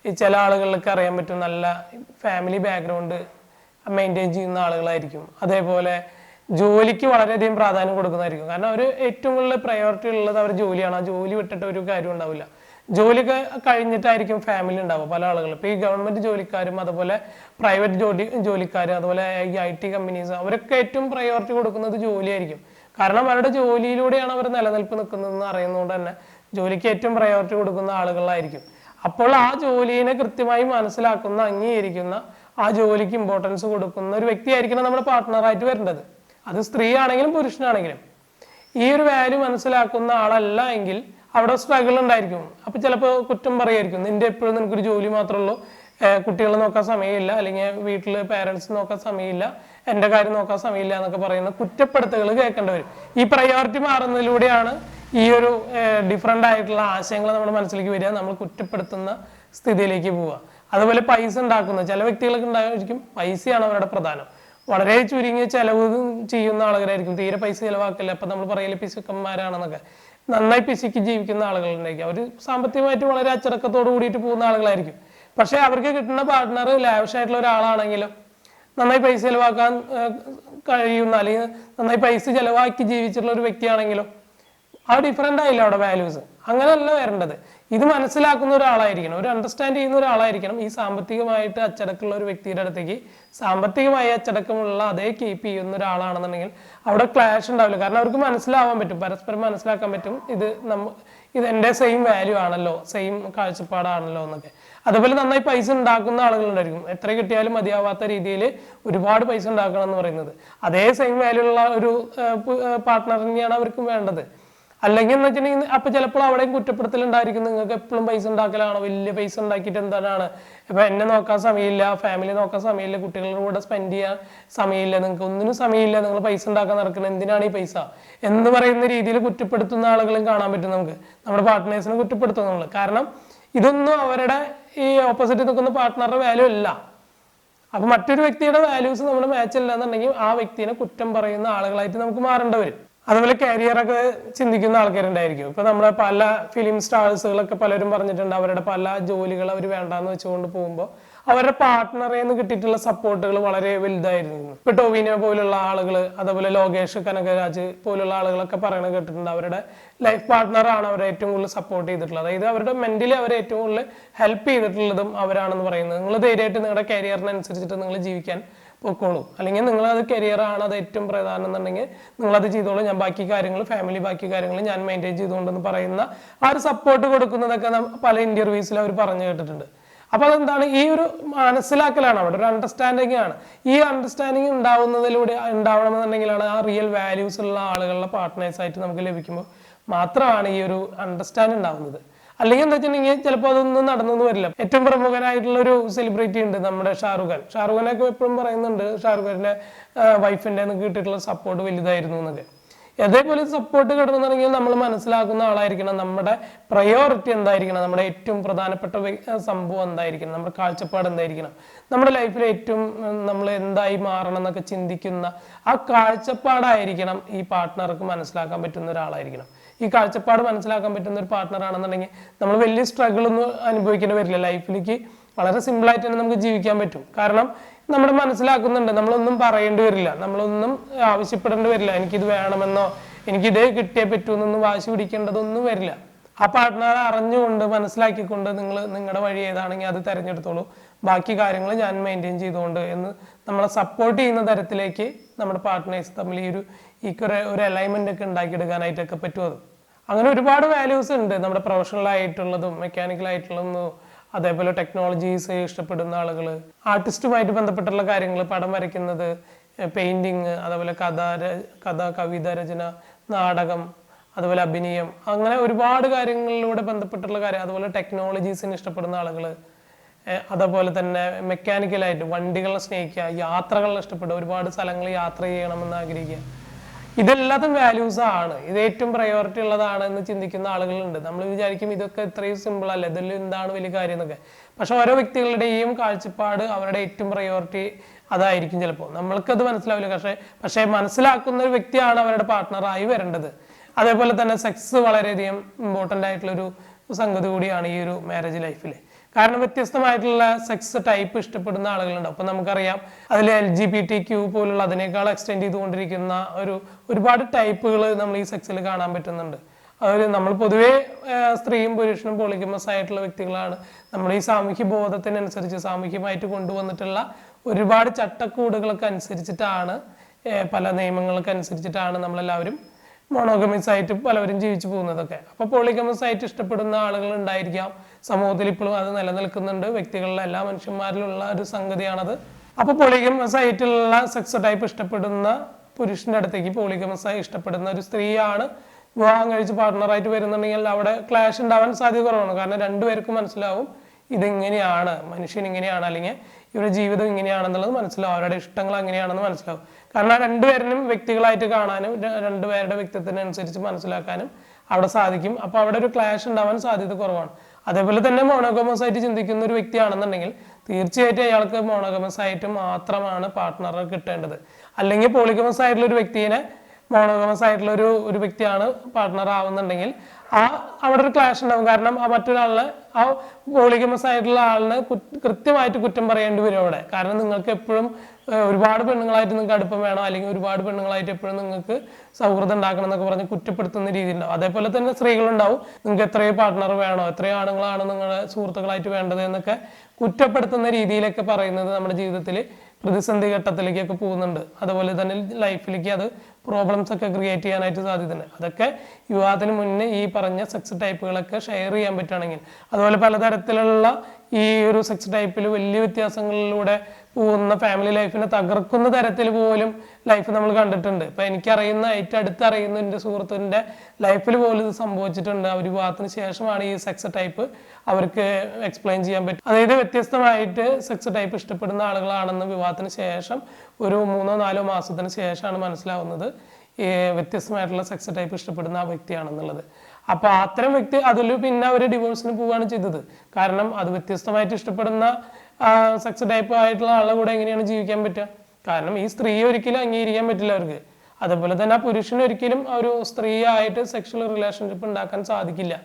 ഈ ചില ആളുകൾക്ക് അറിയാൻ പറ്റും, നല്ല ഫാമിലി ബാക്ക്ഗ്രൗണ്ട് മെയിൻറ്റെയിൻ ചെയ്യുന്ന ആളുകളായിരിക്കും. അതേപോലെ ജോലിക്ക് വളരെയധികം പ്രാധാന്യം കൊടുക്കുന്നതായിരിക്കും. കാരണം അവർ ഏറ്റവും കൂടുതൽ പ്രയോറിറ്റി ഉള്ളത് അവർ ജോലിയാണ്. ആ ജോലി വിട്ടിട്ട് ഒരു കാര്യം ഉണ്ടാവില്ല. ജോലിയൊക്കെ കഴിഞ്ഞിട്ടായിരിക്കും ഫാമിലി ഉണ്ടാവുക പല ആളുകളും. ഇപ്പോൾ ഈ ഗവൺമെന്റ് ജോലിക്കാരും അതുപോലെ പ്രൈവറ്റ് ജോലിക്കാരും അതുപോലെ ഈ IT കമ്പനീസ്, അവരൊക്കെ ഏറ്റവും പ്രയോറിറ്റി കൊടുക്കുന്നത് ജോലിയായിരിക്കും. കാരണം അവരുടെ ജോലിയിലൂടെയാണ് അവർ നിലനിൽപ്പ് നിൽക്കുന്നതെന്ന് അറിയുന്നതുകൊണ്ട് തന്നെ ജോലിക്ക് ഏറ്റവും പ്രയോറിറ്റി കൊടുക്കുന്ന ആളുകളായിരിക്കും. അപ്പോൾ ആ ജോലിയെ കൃത്യമായി മനസ്സിലാക്കുന്ന, അംഗീകരിക്കുന്ന, ആ ജോലിക്ക് ഇമ്പോർട്ടൻസ് കൊടുക്കുന്ന ഒരു വ്യക്തിയായിരിക്കണം നമ്മുടെ പാർട്ട്ണറായിട്ട് വരേണ്ടത്. അത് സ്ത്രീ ആണെങ്കിലും പുരുഷനാണെങ്കിലും. ഈ ഒരു വാല്യൂ മനസ്സിലാക്കുന്ന ആളല്ല എങ്കിൽ അവിടെ സ്ട്രഗിൾ ഉണ്ടായിരിക്കും. അപ്പൊ ചിലപ്പോൾ കുറ്റം പറയായിരിക്കും, നിന്റെ എപ്പോഴും നിനക്കൊരു ജോലി മാത്രമേ ഉള്ളൂ, കുട്ടികളെ നോക്കാൻ സമയമില്ല, അല്ലെങ്കിൽ വീട്ടിൽ പേരൻസ് നോക്കാൻ സമയമില്ല, എൻ്റെ കാര്യം നോക്കാൻ സമയമില്ല എന്നൊക്കെ പറയുന്ന കുറ്റപ്പെടുത്തലുകൾ കേൾക്കേണ്ടി വരും. ഈ പ്രയോറിറ്റി മാറുന്നതിലൂടെയാണ് ഈ ഒരു ഡിഫറെൻ്റ് ആയിട്ടുള്ള ആശയങ്ങൾ നമ്മുടെ മനസ്സിലേക്ക് വരിക, നമ്മൾ കുറ്റപ്പെടുത്തുന്ന സ്ഥിതിയിലേക്ക് പോവുക. അതുപോലെ പൈസ ഉണ്ടാക്കുന്ന ചില വ്യക്തികൾക്ക് ഉണ്ടായിരിക്കും, പൈസയാണ് അവരുടെ പ്രധാനം. വളരെ ചുരുങ്ങിയ ചെലവ് ചെയ്യുന്ന ആളുകളായിരിക്കും, തീരെ പൈസ ചിലവാക്കില്ല. അപ്പൊ നമ്മൾ പറയല് പിശുക്കന്മാരാണെന്നൊക്കെ. നന്നായി പിശുക്കി ജീവിക്കുന്ന ആളുകളുണ്ടായിരിക്കും. അവർ സാമ്പത്തികമായിട്ട് വളരെ അച്ചടക്കത്തോട് കൂടിയിട്ട് പോകുന്ന ആളുകളായിരിക്കും. പക്ഷെ അവർക്ക് കിട്ടുന്ന പാർട്ട്ണർ ലാവിഷ് ആയിട്ടുള്ള ഒരാളാണെങ്കിലും നന്നായി പൈസ ചെലവാക്കാൻ കഴിയുന്ന, അല്ലെങ്കിൽ നന്നായി പൈസ ചെലവാക്കി ജീവിച്ചിട്ടുള്ള ഒരു വ്യക്തിയാണെങ്കിലും ആ ഡിഫറെൻ്റ് ആയില്ല അവിടെ വാല്യൂസ്. അങ്ങനെയല്ല വരേണ്ടത്. ഇത് മനസ്സിലാക്കുന്ന ഒരാളായിരിക്കണം, ഒരു അണ്ടർസ്റ്റാൻഡ് ചെയ്യുന്ന ഒരാളായിരിക്കണം. ഈ സാമ്പത്തികമായിട്ട് അച്ചടക്കമുള്ള ഒരു വ്യക്തിയുടെ അടുത്തേക്ക് സാമ്പത്തികമായി അച്ചടക്കമുള്ള അതേ കീപ്പ് ചെയ്യുന്ന ഒരാളാണെന്നുണ്ടെങ്കിൽ അവിടെ ക്ലാഷ് ഉണ്ടാവില്ല. കാരണം അവർക്ക് മനസ്സിലാവാൻ പറ്റും, പരസ്പരം മനസ്സിലാക്കാൻ പറ്റും, ഇത് എൻ്റെ സെയിം വാല്യൂ ആണല്ലോ, സെയിം കാഴ്ചപ്പാടാണല്ലോ എന്നൊക്കെ. അതുപോലെ നന്നായി പൈസ ഉണ്ടാക്കുന്ന ആളുകളുണ്ടായിരിക്കും. എത്ര കിട്ടിയാലും മതിയാവാത്ത രീതിയിൽ ഒരുപാട് പൈസ ഉണ്ടാക്കണം എന്ന് പറയുന്നത്. അതേ സെയിം വാല്യൂ ഉള്ള ഒരു പാർട്ട്ണറിനെയാണ് അവർക്കും വേണ്ടത്. അല്ലെങ്കിൽ എന്ന് വെച്ചിട്ടുണ്ടെങ്കിൽ അപ്പൊ ചിലപ്പോൾ അവിടെയും കുറ്റപ്പെടുത്തലുണ്ടായിരിക്കും, നിങ്ങൾക്ക് എപ്പോഴും പൈസ ഉണ്ടാക്കലാണോ, വലിയ പൈസ ഉണ്ടാക്കിയിട്ട് എന്താണ്, ഇപ്പൊ എന്നെ നോക്കാൻ സമയമില്ല, ഫാമിലി നോക്കാൻ സമയമില്ല, കുട്ടികളുടെ കൂടെ സ്പെൻഡ് ചെയ്യാൻ സമയമില്ല, നിങ്ങൾക്ക് ഒന്നിനും സമയമില്ല, നിങ്ങൾ പൈസ ഉണ്ടാക്കാൻ നടക്കുന്നത്, എന്തിനാണ് ഈ പൈസ എന്ന് പറയുന്ന രീതിയിൽ കുറ്റപ്പെടുത്തുന്ന ആളുകളും കാണാൻ പറ്റും. നമ്മുടെ പാർട്ട്നേഴ്സിനെ കുറ്റപ്പെടുത്തും നമ്മൾ. കാരണം ഇതൊന്നും അവരുടെ ഈ ഓപ്പോസിറ്റ് നിൽക്കുന്ന പാർട്ട്ണറുടെ വാല്യൂ അല്ല. അപ്പൊ മറ്റൊരു വ്യക്തിയുടെ വാല്യൂസ് നമ്മുടെ മാച്ച് ഇല്ല എന്നുണ്ടെങ്കിൽ ആ വ്യക്തിനെ കുറ്റം പറയുന്ന ആളുകളായിട്ട് നമുക്ക് മാറേണ്ടി വരും. അതുപോലെ കരിയറൊക്കെ ചിന്തിക്കുന്ന ആൾക്കാരുണ്ടായിരിക്കും. ഇപ്പൊ നമ്മുടെ പല ഫിലിം സ്റ്റാർസുകളൊക്കെ പലരും പറഞ്ഞിട്ടുണ്ട്, അവരുടെ പല ജോലികൾ അവർ വേണ്ടാന്ന് വെച്ചുകൊണ്ട് പോകുമ്പോൾ അവരുടെ പാർട്ട്ണറിൽ നിന്ന് കിട്ടിയിട്ടുള്ള സപ്പോർട്ടുകൾ വളരെ വലുതായിരുന്നു. ഇപ്പൊ ടോവിനോ പോലുള്ള ആളുകൾ, അതുപോലെ ലോകേഷ് കനകരാജ് പോലുള്ള ആളുകളൊക്കെ പറയണ കേട്ടിട്ടുണ്ട്, അവരുടെ ലൈഫ് പാർട്ട്ണറാണ് അവരെ ഏറ്റവും കൂടുതൽ സപ്പോർട്ട് ചെയ്തിട്ടുള്ളത്. അതായത് അവരുടെ മെന്റലി അവരെ ഏറ്റവും കൂടുതൽ ഹെൽപ്പ് ചെയ്തിട്ടുള്ളതും അവരാണെന്ന് പറയുന്നത്. നിങ്ങൾ ധൈര്യമായിട്ട് നിങ്ങളുടെ കരിയറിനനുസരിച്ചിട്ട് നിങ്ങൾ ജീവിക്കാൻ പോയിക്കോളൂ, അല്ലെങ്കിൽ നിങ്ങളത് കരിയറാണ് അത് ഏറ്റവും പ്രധാനം എന്നുണ്ടെങ്കിൽ നിങ്ങളത് ചെയ്തോളൂ, ഞാൻ ബാക്കി കാര്യങ്ങൾ ബാക്കി കാര്യങ്ങൾ ഞാൻ മെയിൻറ്റെയിൻ ചെയ്തുകൊണ്ടെന്ന് പറയുന്ന ആ ഒരു സപ്പോർട്ട് കൊടുക്കുന്നതൊക്കെ പല ഇന്റർവ്യൂസിൽ അവർ പറഞ്ഞു കേട്ടിട്ടുണ്ട്. അപ്പൊ അതെന്താണ്, ഈ ഒരു മനസ്സിലാക്കലാണ്, അവിടെ ഒരു അണ്ടർസ്റ്റാൻഡിങ് ആണ്. ഈ അണ്ടർസ്റ്റാൻഡിങ് ഉണ്ടാവണമെന്നുണ്ടെങ്കിലാണ് ആ റിയൽ വാല്യൂസ് ഉള്ള ആളുകളുടെ പാർട്ട്നേഴ്സ് ആയിട്ട് നമുക്ക് ലഭിക്കുമ്പോൾ മാത്രമാണ് ഈ ഒരു അണ്ടർസ്റ്റാൻഡ് ഉണ്ടാവുന്നത്. അല്ലെങ്കിൽ എന്താ വെച്ചിട്ടുണ്ടെങ്കിൽ ചിലപ്പോൾ അതൊന്നും നടന്നെന്ന് വരില്ല. ഏറ്റവും പ്രമുഖനായിട്ടുള്ള ഒരു സെലിബ്രിറ്റി ഉണ്ട് നമ്മുടെ ഷാറുഖാനൊക്കെ എപ്പോഴും പറയുന്നുണ്ട് ഷാറുഖ് ഖാന്റെ വൈഫിന്റെ കിട്ടിയിട്ടുള്ള സപ്പോർട്ട് വലുതായിരുന്നു എന്നൊക്കെ. അതേപോലെ സപ്പോർട്ട് കിട്ടണമെന്നുണ്ടെങ്കിൽ നമ്മൾ മനസ്സിലാക്കുന്ന ആളായിരിക്കണം, നമ്മുടെ പ്രയോറിറ്റി എന്തായിരിക്കണം, നമ്മുടെ ഏറ്റവും പ്രധാനപ്പെട്ട സംഭവം എന്തായിരിക്കണം, നമ്മുടെ കാഴ്ചപ്പാട് എന്തായിരിക്കണം, നമ്മുടെ ലൈഫിൽ ഏറ്റവും നമ്മൾ എന്തായി മാറണം എന്നൊക്കെ ചിന്തിക്കുന്ന ആ കാഴ്ചപ്പാടായിരിക്കണം ഈ പാർട്ട്ണർക്ക് മനസ്സിലാക്കാൻ പറ്റുന്ന ഒരാളായിരിക്കണം. ഈ കാഴ്ചപ്പാട് മനസ്സിലാക്കാൻ പറ്റുന്ന ഒരു പാർട്ട്ണർ ആണെന്നുണ്ടെങ്കിൽ നമ്മൾ വലിയ സ്ട്രഗിൾ ഒന്നും അനുഭവിക്കേണ്ടി വരില്ല. ലൈഫിലേക്ക് വളരെ സിമ്പിളായിട്ട് തന്നെ നമുക്ക് ജീവിക്കാൻ പറ്റും. കാരണം നമ്മൾ മനസ്സിലാക്കുന്നുണ്ട്, നമ്മളൊന്നും പറയേണ്ടി വരില്ല, നമ്മളൊന്നും ആവശ്യപ്പെടേണ്ടി വരില്ല, എനിക്കിത് വേണമെന്നോ എനിക്കിതേ കിട്ടിയേ പറ്റൂന്നൊന്നും വാശി പിടിക്കേണ്ടതൊന്നും വരില്ല. ആ പാർട്ട്ണറെ അറിഞ്ഞുകൊണ്ട് മനസ്സിലാക്കിക്കൊണ്ട് നിങ്ങൾ നിങ്ങളുടെ വഴി ഏതാണെങ്കിൽ അത് തിരഞ്ഞെടുത്തോളൂ, ബാക്കി കാര്യങ്ങൾ ഞാൻ മെയിൻറ്റെയിൻ ചെയ്തുകൊണ്ട് എന്ന് നമ്മളെ സപ്പോർട്ട് ചെയ്യുന്ന തരത്തിലേക്ക് നമ്മുടെ പാർട്ട്നേഴ്സ് തമ്മിൽ ഈ ഒരു അലൈൻമെന്റ് ഒക്കെ ഉണ്ടാക്കിയെടുക്കാനായിട്ടൊക്കെ പറ്റും. അത് അങ്ങനെ ഒരുപാട് വാല്യൂസ് ഉണ്ട്, നമ്മുടെ പ്രൊഫഷണൽ ആയിട്ടുള്ളതും മെക്കാനിക്കൽ ആയിട്ടുള്ളതും, അതേപോലെ ടെക്നോളജീസ് ഇഷ്ടപ്പെടുന്ന ആളുകൾ, ആർട്ടിസ്റ്റുമായിട്ട് ബന്ധപ്പെട്ടുള്ള കാര്യങ്ങൾ, പടം വരയ്ക്കുന്നത്, പെയിന്റിങ്, അതേപോലെ കഥ കവിത രചന, നാടകം, അതുപോലെ അഭിനയം, അങ്ങനെ ഒരുപാട് കാര്യങ്ങളിലൂടെ ബന്ധപ്പെട്ടുള്ള കാര്യം. അതുപോലെ ടെക്നോളജീസിന് ഇഷ്ടപ്പെടുന്ന ആളുകൾ, അതേപോലെ തന്നെ മെക്കാനിക്കലായിട്ട് വണ്ടികളെ സ്നേഹിക്കുക, യാത്രകളെ ഇഷ്ടപ്പെടുക, ഒരുപാട് സ്ഥലങ്ങൾ യാത്ര ചെയ്യണമെന്ന് ആഗ്രഹിക്കുക. ഇതെല്ലാത്തും വാല്യൂസ് ആണ്, ഇത് ഏറ്റവും പ്രയോറിറ്റി ഉള്ളതാണ് എന്ന് ചിന്തിക്കുന്ന ആളുകളുണ്ട്. നമ്മൾ വിചാരിക്കും ഇതൊക്കെ ഇത്രയും സിമ്പിൾ അല്ല, ഇതിൽ എന്താണ് വലിയ കാര്യം എന്നൊക്കെ. പക്ഷെ ഓരോ വ്യക്തികളുടെയും കാഴ്ചപ്പാട് അവരുടെ ഏറ്റവും പ്രയോറിറ്റി അതായിരിക്കും. ചിലപ്പോൾ നമ്മൾക്കത് മനസ്സിലാവില്ല, പക്ഷേ മനസ്സിലാക്കുന്ന ഒരു വ്യക്തിയാണ് അവരുടെ പാർട്ട്ണറായി വരേണ്ടത്. അതേപോലെ തന്നെ സെക്സ് വളരെയധികം ഇമ്പോർട്ടൻ്റ് ആയിട്ടുള്ളൊരു സംഗതി കൂടിയാണ് ഈ ഒരു മാരേജ് ലൈഫിൽ. കാരണം വ്യത്യസ്തമായിട്ടുള്ള സെക്സ് ടൈപ്പ് ഇഷ്ടപ്പെടുന്ന ആളുകളുണ്ട്. അപ്പം നമുക്കറിയാം അതിൽ LGBTQ പോലുള്ള അതിനേക്കാൾ എക്സ്റ്റെൻഡ് ചെയ്തുകൊണ്ടിരിക്കുന്ന ഒരുപാട് ടൈപ്പുകൾ നമ്മൾ ഈ സെക്സിൽ കാണാൻ പറ്റുന്നുണ്ട്. അതായത് നമ്മൾ പൊതുവേ സ്ത്രീയും പുരുഷനും പോളിഗമസ് ആയിട്ടുള്ള വ്യക്തികളാണ്. നമ്മൾ ഈ സാമൂഹ്യ ബോധത്തിനനുസരിച്ച് സാമൂഹ്യമായിട്ട് കൊണ്ടുവന്നിട്ടുള്ള ഒരുപാട് ചട്ടക്കൂടുകളൊക്കെ അനുസരിച്ചിട്ടാണ്, പല നിയമങ്ങൾക്ക് അനുസരിച്ചിട്ടാണ് നമ്മളെല്ലാവരും മോണോഗമസ് ആയിട്ട് പലവരും ജീവിച്ചു പോകുന്നതൊക്കെ. അപ്പോൾ പോളിഗമസ് ആയിട്ട് ഇഷ്ടപ്പെടുന്ന ആളുകൾ ഉണ്ടായിരിക്കാം സമൂഹത്തിൽ, ഇപ്പോഴും അത് നിലനിൽക്കുന്നുണ്ട്. വ്യക്തികളിലെ എല്ലാ മനുഷ്യന്മാരിലുള്ള ഒരു സംഗതിയാണത്. അപ്പോൾ പോളിഗമസ് ആയിട്ടുള്ള സെക്സ് ടൈപ്പ് ഇഷ്ടപ്പെടുന്ന പുരുഷന്റെ അടുത്തേക്ക് പോളിഗമസ് ആയി ഇഷ്ടപ്പെടുന്ന ഒരു സ്ത്രീയാണ് വിവാഹം കഴിച്ച് പാർട്ട്ണറായിട്ട് വരുന്നുണ്ടെങ്കിൽ അവിടെ ക്ലാഷ് ഉണ്ടാവാൻ സാധ്യത കുറവാണ്. കാരണം രണ്ടുപേർക്കും മനസ്സിലാവും ഇതിങ്ങനെയാണ്, മനുഷ്യൻ ഇങ്ങനെയാണ്, അല്ലെങ്കിൽ ഇവരുടെ ജീവിതം ഇങ്ങനെയാണെന്നുള്ളത് മനസ്സിലാവും, അവരുടെ ഇഷ്ടങ്ങൾ എങ്ങനെയാണെന്ന് മനസ്സിലാവും. കാരണം രണ്ടുപേരും വ്യക്തികളായിട്ട് കാണാനും രണ്ടുപേരുടെ വ്യക്തിത്വത്തിനനുസരിച്ച് മനസ്സിലാക്കാനും അവിടെ സാധിക്കും. അപ്പോൾ അവിടെ ഒരു ക്ലാഷ് ഉണ്ടാവാൻ സാധ്യത കുറവാണ്. അതേപോലെ തന്നെ മോണോഗമസ് ആയിട്ട് ചിന്തിക്കുന്ന ഒരു വ്യക്തിയാണെന്നുണ്ടെങ്കിൽ തീർച്ചയായിട്ടും അയാൾക്ക് മോണോഗമസ് ആയിട്ട് മാത്രമാണ് പാർട്ട്ണറെ കിട്ടേണ്ടത്. അല്ലെങ്കിൽ പോളിഗമസ് ആയിട്ടുള്ള ഒരു വ്യക്തിയെ മോണോഗമസ് ആയിട്ടുള്ള ഒരു വ്യക്തിയാണ് പാർട്ട്ണർ ആവുന്നുണ്ടെങ്കിൽ അവിടെ ഒരു ക്ലാഷ് ഉണ്ടാവും. കാരണം ആ മറ്റൊരാളിനെ, ആ പോളിഗമസ് ആയിട്ടുള്ള ആളിനെ കൃത്യമായിട്ട് കുറ്റം പറയേണ്ടി വരും അവിടെ. കാരണം നിങ്ങൾക്ക് എപ്പോഴും ഒരുപാട് പെണ്ണുങ്ങളായിട്ട് നിങ്ങൾക്ക് അടുപ്പം വേണം, അല്ലെങ്കിൽ ഒരുപാട് പെണ്ണുങ്ങളായിട്ട് എപ്പോഴും നിങ്ങൾക്ക് സൗഹൃദം ഉണ്ടാക്കണം എന്നൊക്കെ പറഞ്ഞ് കുറ്റപ്പെടുത്തുന്ന രീതി ഉണ്ടാവും. അതേപോലെ തന്നെ സ്ത്രീകളുണ്ടാവും, നിങ്ങൾക്ക് എത്രയോ പാർട്ട്ണർ വേണോ, എത്രയോ ആണുങ്ങളാണ് നിങ്ങളുടെ സുഹൃത്തുക്കളായിട്ട് വേണ്ടത് എന്നൊക്കെ കുറ്റപ്പെടുത്തുന്ന രീതിയിലൊക്കെ പറയുന്നത് നമ്മുടെ ജീവിതത്തിൽ പ്രതിസന്ധി ഘട്ടത്തിലേക്കൊക്കെ പോകുന്നുണ്ട്. അതുപോലെ തന്നെ ലൈഫിലേക്ക് അത് പ്രോബ്ലംസ് ഒക്കെ ക്രിയേറ്റ് ചെയ്യാനായിട്ട് സാധ്യതയുണ്ട്. അതൊക്കെ വിവാഹത്തിന് മുന്നേ ഈ പറഞ്ഞ സെക്സ് ടൈപ്പുകളൊക്കെ ഷെയർ ചെയ്യാൻ പറ്റുകയാണെങ്കിൽ, അതുപോലെ പലതരത്തിലുള്ള ഈ ഒരു സെക്സ് ടൈപ്പിൽ വലിയ വ്യത്യാസങ്ങളിലൂടെ പോകുന്ന ഫാമിലി ലൈഫിനെ തകർക്കുന്ന തരത്തിൽ പോലും ലൈഫ് നമ്മൾ കണ്ടിട്ടുണ്ട്. ഇപ്പൊ എനിക്കറിയുന്ന ഏറ്റവും അടുത്തറിയുന്ന എൻ്റെ സുഹൃത്തിൻ്റെ ലൈഫിൽ പോലും ഇത് സംഭവിച്ചിട്ടുണ്ട്. അവർ വിവാഹത്തിന് ശേഷമാണ് ഈ സെക്സ് ടൈപ്പ് അവർക്ക് എക്സ്പ്ലെയിൻ ചെയ്യാൻ പറ്റും. അതായത് വ്യത്യസ്തമായിട്ട് സെക്സ് ടൈപ്പ് ഇഷ്ടപ്പെടുന്ന ആളുകളാണെന്ന് വിവാഹത്തിന് ശേഷം ഒരു 3-4 മാസത്തിന് ശേഷമാണ് മനസ്സിലാവുന്നത് ഈ വ്യത്യസ്തമായിട്ടുള്ള സെക്സ് ടൈപ്പ് ഇഷ്ടപ്പെടുന്ന ആ വ്യക്തിയാണെന്നുള്ളത്. അപ്പൊ അത്തരം വ്യക്തി അതിൽ പിന്നെ അവർ ഡിവോഴ്സിന് പോവുകയാണ് ചെയ്തത്. കാരണം അത് വ്യത്യസ്തമായിട്ട് ഇഷ്ടപ്പെടുന്ന സെക്സ് ടൈപ്പ് ആയിട്ടുള്ള ആളുടെ കൂടെ എങ്ങനെയാണ് ജീവിക്കാൻ പറ്റുക? കാരണം ഈ സ്ത്രീയെ ഒരിക്കലും അംഗീകരിക്കാൻ പറ്റില്ല അവർക്ക്. അതുപോലെ തന്നെ ആ പുരുഷന് ഒരിക്കലും ഒരു സ്ത്രീയായിട്ട് സെക്ഷൽ റിലേഷൻഷിപ്പ് ഉണ്ടാക്കാൻ സാധിക്കില്ല.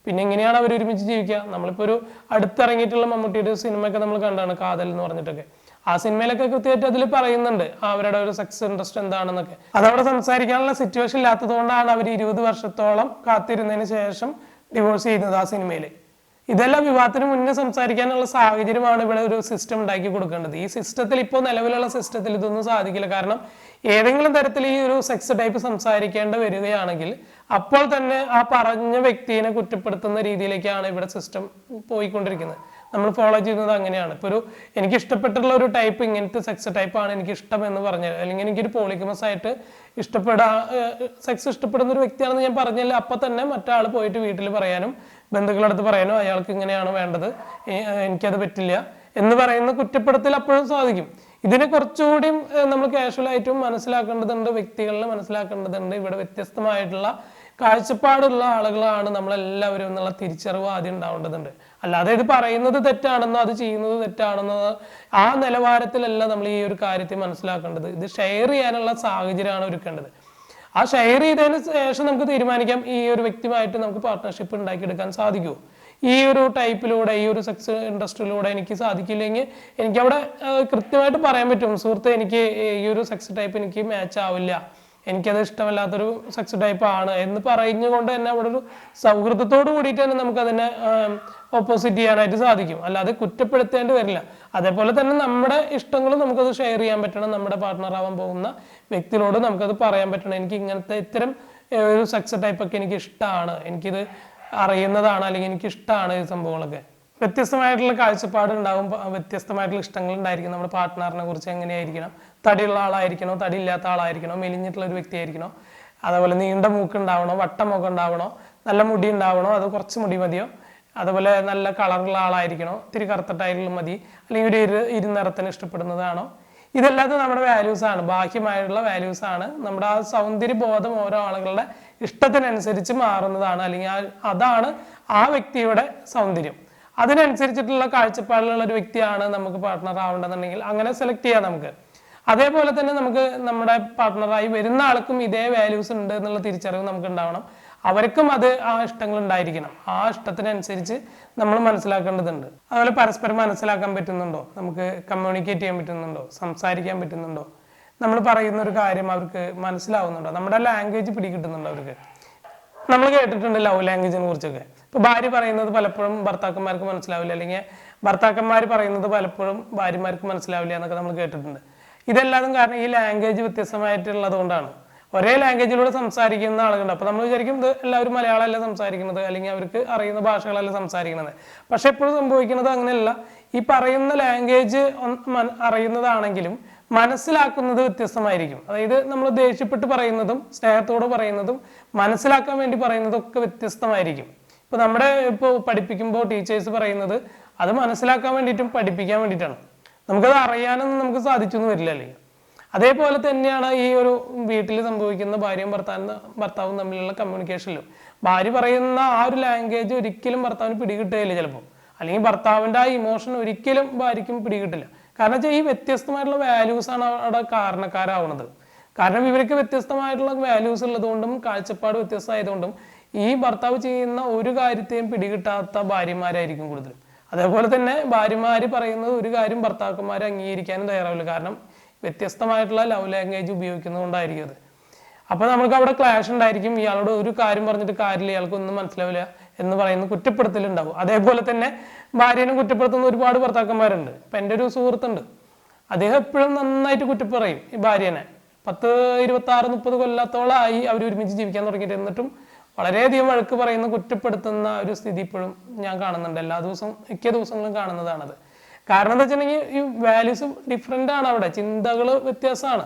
പിന്നെ എങ്ങനെയാണ് അവർ ഒരുമിച്ച് ജീവിക്കുക? നമ്മളിപ്പോൾ ഒരു അടുത്തിറങ്ങിയിട്ടുള്ള മമ്മൂട്ടിയുടെ സിനിമയൊക്കെ നമ്മൾ കണ്ടാണ്, കാതൽ എന്ന് പറഞ്ഞിട്ടൊക്കെ. ആ സിനിമയിലൊക്കെ കൃത്യമായിട്ട് അതിൽ പറയുന്നുണ്ട് അവരുടെ ഒരു സെക്സ് ഇൻട്രസ്റ്റ് എന്താണെന്നൊക്കെ. അതവിടെ സംസാരിക്കാനുള്ള സിറ്റുവേഷൻ ഇല്ലാത്തത് കൊണ്ടാണ് അവർ 20 വർഷത്തോളം കാത്തിരുന്നതിന് ശേഷം ഡിവോഴ്സ് ചെയ്യുന്നത് ആ സിനിമയിൽ. ഇതെല്ലാം വിവാഹത്തിന് മുന്നേ സംസാരിക്കാനുള്ള സാഹചര്യമാണ് ഇവിടെ ഒരു സിസ്റ്റം ഉണ്ടാക്കി കൊടുക്കേണ്ടത്. ഈ സിസ്റ്റത്തിൽ ഇപ്പോൾ നിലവിലുള്ള സിസ്റ്റത്തിൽ ഇതൊന്നും സാധിക്കില്ല. കാരണം ഏതെങ്കിലും തരത്തിൽ ഈ ഒരു സെക്സ് ടൈപ്പ് സംസാരിക്കേണ്ടി വരികയാണെങ്കിൽ അപ്പോൾ തന്നെ ആ പറഞ്ഞ വ്യക്തിയെ കുറ്റപ്പെടുത്തുന്ന രീതിയിലേക്കാണ് ഇവിടെ സിസ്റ്റം പോയിക്കൊണ്ടിരിക്കുന്നത്. നമ്മൾ ഫോളോ ചെയ്യുന്നത് അങ്ങനെയാണ്. ഇപ്പോൾ എനിക്ക് ഇഷ്ടപ്പെട്ടുള്ള ഒരു ടൈപ്പ്, ഇങ്ങനത്തെ സെക്സ് ടൈപ്പാണ് എനിക്ക് ഇഷ്ടം എന്ന് പറഞ്ഞാൽ, അല്ലെങ്കിൽ എനിക്കൊരു പോളിഗമസ് ആയിട്ട് സെക്സ് ഇഷ്ടപ്പെടുന്ന ഒരു വ്യക്തിയാണെന്ന് ഞാൻ പറഞ്ഞാൽ അപ്പം തന്നെ മറ്റാൾ പോയിട്ട് വീട്ടിൽ പറയാനും ബന്ധുക്കളുടെ അടുത്ത് പറയാനോ അയാൾക്ക് ഇങ്ങനെയാണ് വേണ്ടത്, എനിക്കത് പറ്റില്ല എന്ന് പറയുന്ന കുറ്റപ്പെടുത്തൽ അപ്പോഴും സാധിക്കും. ഇതിനെ കുറച്ചുകൂടി നമ്മൾ കാഷ്വലായിട്ടും മനസ്സിലാക്കേണ്ടതുണ്ട്, വ്യക്തികളിൽ മനസ്സിലാക്കേണ്ടതുണ്ട്. ഇവിടെ വ്യത്യസ്തമായിട്ടുള്ള കാഴ്ചപ്പാടുള്ള ആളുകളാണ് നമ്മളെല്ലാവരും എന്നുള്ള തിരിച്ചറിവ് ആദ്യം ഉണ്ടാവേണ്ടതുണ്ട്. അല്ലാതെ ഇത് പറയുന്നത് തെറ്റാണെന്നോ അത് ചെയ്യുന്നത് തെറ്റാണെന്നോ ആ നിലവാരത്തിലല്ല നമ്മൾ ഈ ഒരു കാര്യത്തെ മനസ്സിലാക്കേണ്ടത്. ഇത് ഷെയർ ചെയ്യാനുള്ള സാഹചര്യമാണ് ഒരുക്കേണ്ടത്. ആ ഷെയർ ചെയ്തതിന് ശേഷം നമുക്ക് തീരുമാനിക്കാം ഈ ഒരു വ്യക്തിയുമായിട്ട് നമുക്ക് പാർട്ട്ണർഷിപ്പ് ഉണ്ടാക്കിയെടുക്കാൻ സാധിക്കുമോ. ഈ ഒരു ടൈപ്പിലൂടെ, ഈ ഒരു സെക്സ് ഇൻഡസ്ട്രിയിലൂടെ എനിക്ക് സാധിക്കില്ലെങ്കിൽ എനിക്കവിടെ കൃത്യമായിട്ട് പറയാൻ പറ്റും, സുഹൃത്തെ എനിക്ക് ഈ ഒരു സെക്സ് ടൈപ്പ് എനിക്ക് മാച്ച് ആവില്ല, എനിക്കത് ഇഷ്ടമല്ലാത്തൊരു സെക്സ് ടൈപ്പ് ആണ് എന്ന് പറഞ്ഞുകൊണ്ട് തന്നെ അവിടെ ഒരു സൗഹൃദത്തോട് കൂടിയിട്ട് തന്നെ നമുക്കതിനെ ഓപ്പോസിറ്റ് ചെയ്യാനായിട്ട് സാധിക്കും. അല്ലാതെ കുറ്റപ്പെടുത്തേണ്ടി വരില്ല. അതേപോലെ തന്നെ നമ്മുടെ ഇഷ്ടങ്ങളും നമുക്കത് ഷെയർ ചെയ്യാൻ പറ്റണം. നമ്മുടെ പാർട്ട്ണറാവാൻ പോകുന്ന വ്യക്തിയോട് നമുക്കത് പറയാൻ പറ്റണം, എനിക്ക് ഇങ്ങനത്തെ ഇത്തരം ഒരു സെക്സ് ടൈപ്പൊക്കെ എനിക്ക് ഇഷ്ടമാണ്, എനിക്കിത് അറിയുന്നതാണ്, അല്ലെങ്കിൽ എനിക്ക് ഇഷ്ടമാണ് ഈ സംഭവങ്ങളൊക്കെ. വ്യത്യസ്തമായിട്ടുള്ള കാഴ്ചപ്പാട് ഉണ്ടാവും, വ്യത്യസ്തമായിട്ടുള്ള ഇഷ്ടങ്ങൾ ഉണ്ടായിരിക്കും. നമ്മുടെ പാർട്ട്ണറിനെ കുറിച്ച് എങ്ങനെയായിരിക്കണം, തടിയുള്ള ആളായിരിക്കണോ, തടി ഇല്ലാത്ത ആളായിരിക്കണോ, മെലിഞ്ഞിട്ടുള്ള ഒരു വ്യക്തി ആയിരിക്കണോ, അതേപോലെ നീണ്ട മൂക്ക് ഉണ്ടാവണോ, വട്ടമൊക്കെ ഉണ്ടാവണോ, നല്ല മുടി ഉണ്ടാവണോ, അത് കുറച്ച് മുടി മതിയോ, അതുപോലെ നല്ല കളറുള്ള ആളായിരിക്കണോ, ഇത്തിരി കറുത്തിട്ടായാലും മതി, അല്ലെങ്കിൽ ഒരു ഇരുനിറത്തിന് ഇഷ്ടപ്പെടുന്നതാണോ. ഇതെല്ലാം നമ്മുടെ വാല്യൂസാണ്, ബാഹ്യമായിട്ടുള്ള വാല്യൂസാണ്. നമ്മുടെ ആ സൗന്ദര്യ ബോധം ഓരോ ആളുകളുടെ ഇഷ്ടത്തിനനുസരിച്ച് മാറുന്നതാണ്, അല്ലെങ്കിൽ അതാണ് ആ വ്യക്തിയുടെ സൗന്ദര്യം. അതിനനുസരിച്ചിട്ടുള്ള കാഴ്ചപ്പാടിലുള്ള ഒരു വ്യക്തിയാണ് നമുക്ക് പാർട്ട്ണർ ആവേണ്ടതെന്നുണ്ടെങ്കിൽ അങ്ങനെ സെലക്ട് ചെയ്യാം നമുക്ക്. അതേപോലെ തന്നെ നമുക്ക് നമ്മുടെ പാർട്ട്ണറായി വരുന്ന ആൾക്കും ഇതേ വാല്യൂസ് ഉണ്ട് എന്നുള്ള തിരിച്ചറിവ് നമുക്ക് ഉണ്ടാവണം. അവർക്കും അത് ആ ഇഷ്ടങ്ങൾ ഉണ്ടായിരിക്കണം. ആ ഇഷ്ടത്തിനനുസരിച്ച് നമ്മൾ മനസ്സിലാക്കേണ്ടതുണ്ട്. അതുപോലെ പരസ്പരം മനസ്സിലാക്കാൻ പറ്റുന്നുണ്ടോ, നമുക്ക് കമ്മ്യൂണിക്കേറ്റ് ചെയ്യാൻ പറ്റുന്നുണ്ടോ, സംസാരിക്കാൻ പറ്റുന്നുണ്ടോ, നമ്മൾ പറയുന്ന ഒരു കാര്യം അവർക്ക് മനസ്സിലാവുന്നുണ്ടോ, നമ്മുടെ ലാംഗ്വേജ് പിടികിട്ടുന്നുണ്ടോ അവർക്ക്. നമ്മൾ കേട്ടിട്ടുണ്ട് ലവ് ലാംഗ്വേജിനെ കുറിച്ചൊക്കെ. ഇപ്പൊ ഭാര്യ പറയുന്നത് പലപ്പോഴും ഭർത്താക്കന്മാർക്ക് മനസ്സിലാവില്ല, അല്ലെങ്കിൽ ഭർത്താക്കന്മാർ പറയുന്നത് പലപ്പോഴും ഭാര്യമാർക്ക് മനസ്സിലാവില്ല എന്നൊക്കെ നമ്മൾ കേട്ടിട്ടുണ്ട്. ഇതെല്ലാതും കാരണം ഈ ലാംഗ്വേജ് വ്യത്യസ്തമായിട്ടുള്ളത് കൊണ്ടാണ്. ഒരേ ലാംഗ്വേജിലൂടെ സംസാരിക്കുന്ന ആളുകളുണ്ട്. അപ്പൊ നമ്മൾ വിചാരിക്കും ഇത് എല്ലാവരും മലയാളമല്ല സംസാരിക്കുന്നത്, അല്ലെങ്കിൽ അവർക്ക് അറിയുന്ന ഭാഷകളല്ല സംസാരിക്കുന്നത്. പക്ഷെ എപ്പോഴും സംഭവിക്കുന്നത് അങ്ങനെയല്ല. ഈ പറയുന്ന ലാംഗ്വേജ് അറിയുന്നതാണെങ്കിലും മനസ്സിലാക്കുന്നത് വ്യത്യസ്തമായിരിക്കും. അതായത് നമ്മൾ ദേഷ്യപ്പെട്ട് പറയുന്നതും സ്നേഹത്തോട് പറയുന്നതും മനസ്സിലാക്കാൻ വേണ്ടി പറയുന്നതും ഒക്കെ വ്യത്യസ്തമായിരിക്കും. ഇപ്പോൾ പഠിപ്പിക്കുമ്പോൾ ടീച്ചേഴ്സ് പറയുന്നത് അത് മനസ്സിലാക്കാൻ വേണ്ടിയിട്ടും പഠിപ്പിക്കാൻ വേണ്ടിയിട്ടാണ്. നമുക്കത് അറിയാനൊന്നും നമുക്ക് സാധിച്ചു എന്ന് വരില്ല. അല്ലെങ്കിൽ അതേപോലെ തന്നെയാണ് ഈ ഒരു വീട്ടിൽ സംഭവിക്കുന്ന ഭാര്യയും ഭർത്താവും തമ്മിലുള്ള കമ്മ്യൂണിക്കേഷനിലും. ഭാര്യ പറയുന്ന ആ ഒരു ലാംഗ്വേജ് ഒരിക്കലും ഭർത്താവിന് പിടികിട്ടുകയില്ല ചിലപ്പോൾ, അല്ലെങ്കിൽ ഭർത്താവിൻ്റെ ആ ഇമോഷൻ ഒരിക്കലും ഭാര്യയ്ക്കും പിടികിട്ടില്ല. കാരണം വെച്ചാൽ ഈ വ്യത്യസ്തമായിട്ടുള്ള വാല്യൂസാണ് അവിടെ കാരണക്കാരാവുന്നത്. കാരണം ഇവർക്ക് വ്യത്യസ്തമായിട്ടുള്ള വാല്യൂസ് ഉള്ളതുകൊണ്ടും കാഴ്ചപ്പാട് വ്യത്യസ്തമായതുകൊണ്ടും ഈ ഭർത്താവ് ചെയ്യുന്ന ഒരു കാര്യത്തെയും പിടികിട്ടാത്ത ഭാര്യമാരായിരിക്കും കൂടുതലും. അതേപോലെ തന്നെ ഭാര്യമാര് പറയുന്നത് ഒരു കാര്യം ഭർത്താക്കന്മാർ അംഗീകരിക്കാനും തയ്യാറാവില്ല. കാരണം വ്യത്യസ്തമായിട്ടുള്ള ലവ് ലാംഗ്വേജ് ഉപയോഗിക്കുന്നതുകൊണ്ടായിരിക്കും അത്. അപ്പൊ നമുക്ക് അവിടെ ക്ലാഷ് ഉണ്ടായിരിക്കും. ഇയാളോട് ഒരു കാര്യം പറഞ്ഞിട്ട് കാര്യമില്ല, ഇയാൾക്കൊന്നും മനസ്സിലാവില്ല എന്ന് പറയുന്ന കുറ്റപ്പെടുത്തലുണ്ടാവും. അതേപോലെ തന്നെ ഭാര്യനെ കുറ്റപ്പെടുത്തുന്ന ഒരുപാട് ഭർത്താക്കന്മാരുണ്ട്. ഇപ്പൊ എൻ്റെ ഒരു സുഹൃത്തുണ്ട്, അദ്ദേഹം എപ്പോഴും നന്നായിട്ട് കുറ്റപ്പറയും ഈ ഭാര്യനെ. 10, 26, 30 കൊല്ലത്തോളമായി അവർ ഒരുമിച്ച് ജീവിക്കാൻ തുടങ്ങിയിട്ട്, എന്നിട്ടും വളരെയധികം വഴക്ക് പറയുന്ന കുറ്റപ്പെടുത്തുന്ന ഒരു സ്ഥിതി ഇപ്പോഴും ഞാൻ കാണുന്നുണ്ട്. മിക്ക ദിവസങ്ങളും കാണുന്നതാണത്. കാരണം എന്താ വെച്ചിട്ടുണ്ടെങ്കിൽ ഈ വാല്യൂസ് ഡിഫറെൻ്റ് ആണ്, അവിടെ ചിന്തകൾ വ്യത്യാസമാണ്.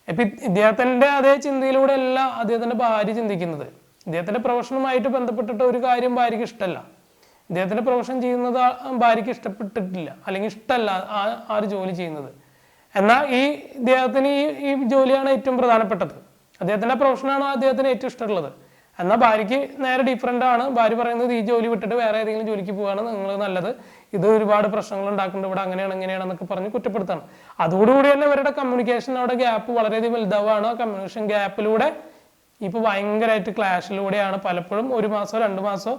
ഇപ്പം ഇദ്ദേഹത്തിൻ്റെ അതേ ചിന്തയിലൂടെ അല്ല അദ്ദേഹത്തിൻ്റെ ഭാര്യ ചിന്തിക്കുന്നത്. ഇദ്ദേഹത്തിൻ്റെ പ്രൊഫഷനുമായിട്ട് ബന്ധപ്പെട്ടിട്ട് ഒരു കാര്യം ഭാര്യയ്ക്ക് ഇഷ്ടമല്ല, ഇദ്ദേഹത്തിൻ്റെ പ്രൊഫഷൻ ചെയ്യുന്നത് ഭാര്യയ്ക്ക് ഇഷ്ടപ്പെട്ടിട്ടില്ല, അല്ലെങ്കിൽ ഇഷ്ടമല്ല ആ ഒരു ജോലി ചെയ്യുന്നത്. എന്നാൽ ഇദ്ദേഹത്തിന് ഈ ജോലിയാണ് ഏറ്റവും പ്രധാനപ്പെട്ടത്, അദ്ദേഹത്തിൻ്റെ പ്രൊഫഷനാണ് അദ്ദേഹത്തിന് ഏറ്റവും ഇഷ്ടമുള്ളത്. എന്നാൽ ഭാര്യയ്ക്ക് നേരെ ഡിഫറെൻ്റ് ആണ്. ഭാര്യ പറയുന്നത് ഈ ജോലി വിട്ടിട്ട് വേറെ ഏതെങ്കിലും ജോലിക്ക് പോവാണ് നിങ്ങൾ നല്ലത്, ഇത് ഒരുപാട് പ്രശ്നങ്ങൾ ഉണ്ടാക്കുന്നുണ്ട് ഇവിടെ, അങ്ങനെയാണ് ഇങ്ങനെയാണെന്നൊക്കെ പറഞ്ഞ് കുറ്റപ്പെടുത്താണ്. അതോടുകൂടി തന്നെ ഇവരുടെ കമ്മ്യൂണിക്കേഷൻ അവിടെ ഗ്യാപ്പ് വളരെയധികം വലുതാവുകയാണ്. ആ കമ്മ്യൂണിക്കേഷൻ ഗ്യാപ്പിലൂടെ ഇപ്പോൾ ഭയങ്കരമായിട്ട് ക്ലാഷിലൂടെയാണ് പലപ്പോഴും 1 മാസമോ 2 മാസമോ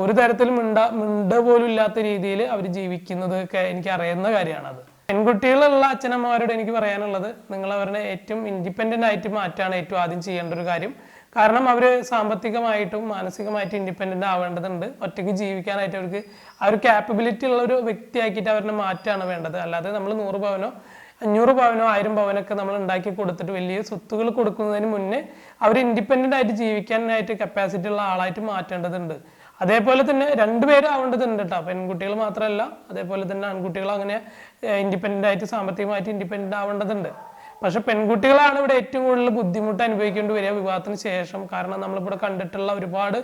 ഒരു തരത്തിലും മിണ്ട പോലും ഇല്ലാത്ത രീതിയിൽ അവർ ജീവിക്കുന്നത് ഒക്കെ എനിക്ക് അറിയുന്ന കാര്യമാണത്. പെൺകുട്ടികളുള്ള അച്ഛനമ്മമാരോട് എനിക്ക് പറയാനുള്ളത്, നിങ്ങൾ അവരുടെ ഏറ്റവും ഇൻഡിപെൻഡൻ്റ് ആയിട്ട് മാറ്റാണ് ഏറ്റവും ആദ്യം ചെയ്യേണ്ട ഒരു കാര്യം. കാരണം അവർ സാമ്പത്തികമായിട്ടും മാനസികമായിട്ടും ഇൻഡിപെൻഡൻ്റ് ആവേണ്ടതുണ്ട്. ഒറ്റയ്ക്ക് ജീവിക്കാനായിട്ട് അവർക്ക് ആ ഒരു ക്യാപ്പബിലിറ്റി ഉള്ള ഒരു വ്യക്തിയാക്കിയിട്ട് അവരുടെ മാറ്റാണ് വേണ്ടത്. അല്ലാതെ നമ്മൾ 100 പവനോ 500 പവനോ 1000 പവനൊക്കെ നമ്മൾ ഉണ്ടാക്കി കൊടുത്തിട്ട് വലിയ സ്വത്തുകൾ കൊടുക്കുന്നതിന് മുന്നേ അവർ ഇൻഡിപെൻഡൻ്റ് ആയിട്ട് ജീവിക്കാനായിട്ട് കപ്പാസിറ്റി ഉള്ള ആളായിട്ട് മാറ്റേണ്ടതുണ്ട്. അതേപോലെ തന്നെ 2 പേരും ആവേണ്ടതുണ്ട് കേട്ടോ, പെൺകുട്ടികൾ മാത്രമല്ല, അതേപോലെ തന്നെ ആൺകുട്ടികൾ അങ്ങനെ ഇൻഡിപെൻഡൻ്റ് ആയിട്ട് സാമ്പത്തികമായിട്ട് ഇൻഡിപെൻഡൻ്റ് ആവേണ്ടതുണ്ട്. പക്ഷെ പെൺകുട്ടികളാണ് ഇവിടെ ഏറ്റവും കൂടുതൽ ബുദ്ധിമുട്ട് അനുഭവിക്കേണ്ടി വരിക വിവാഹത്തിന് ശേഷം. കാരണം നമ്മളിവിടെ കണ്ടിട്ടുള്ള ഒരുപാട്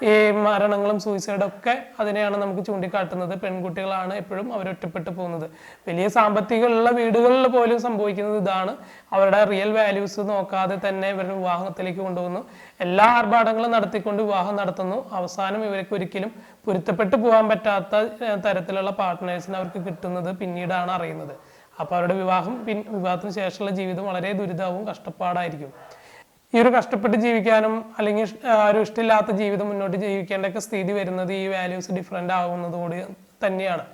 ഈ മരണങ്ങളും സൂയിസൈഡും ഒക്കെ അതിനെയാണ് നമുക്ക് ചൂണ്ടിക്കാട്ടുന്നത്. പെൺകുട്ടികളാണ് എപ്പോഴും അവരൊറ്റപ്പെട്ടു പോകുന്നത്. വലിയ സാമ്പത്തികമുള്ള വീടുകളിൽ പോലും സംഭവിക്കുന്നത് ഇതാണ്. അവരുടെ റിയൽ വാല്യൂസ് നോക്കാതെ തന്നെ ഇവരുടെ വിവാഹത്തിലേക്ക് കൊണ്ടുപോകുന്നു. എല്ലാ ആർഭാടങ്ങളും നടത്തിക്കൊണ്ട് വിവാഹം നടത്തുന്നു. അവസാനം ഇവർക്ക് ഒരിക്കലും പൊരുത്തപ്പെട്ടു പോകാൻ പറ്റാത്ത തരത്തിലുള്ള പാർട്ട്നേഴ്സിന് അവർക്ക് കിട്ടുന്നത് പിന്നീടാണ് അറിയുന്നത്. അപ്പോൾ അവരുടെ വിവാഹത്തിന് ശേഷമുള്ള ജീവിതം വളരെ ദുരിതവും കഷ്ടപ്പാടായിരിക്കും. ഈ ഒരു കഷ്ടപ്പെട്ട് ജീവിക്കാനും അല്ലെങ്കിൽ ഒരു ഇഷ്ടമില്ലാത്ത ജീവിതം മുന്നോട്ട് ജീവിക്കേണ്ടൊക്കെ സ്ഥിതി വരുന്നത് ഈ വാല്യൂസ് ഡിഫറെൻ്റ് ആകുന്നതോടെ തന്നെയാണ്.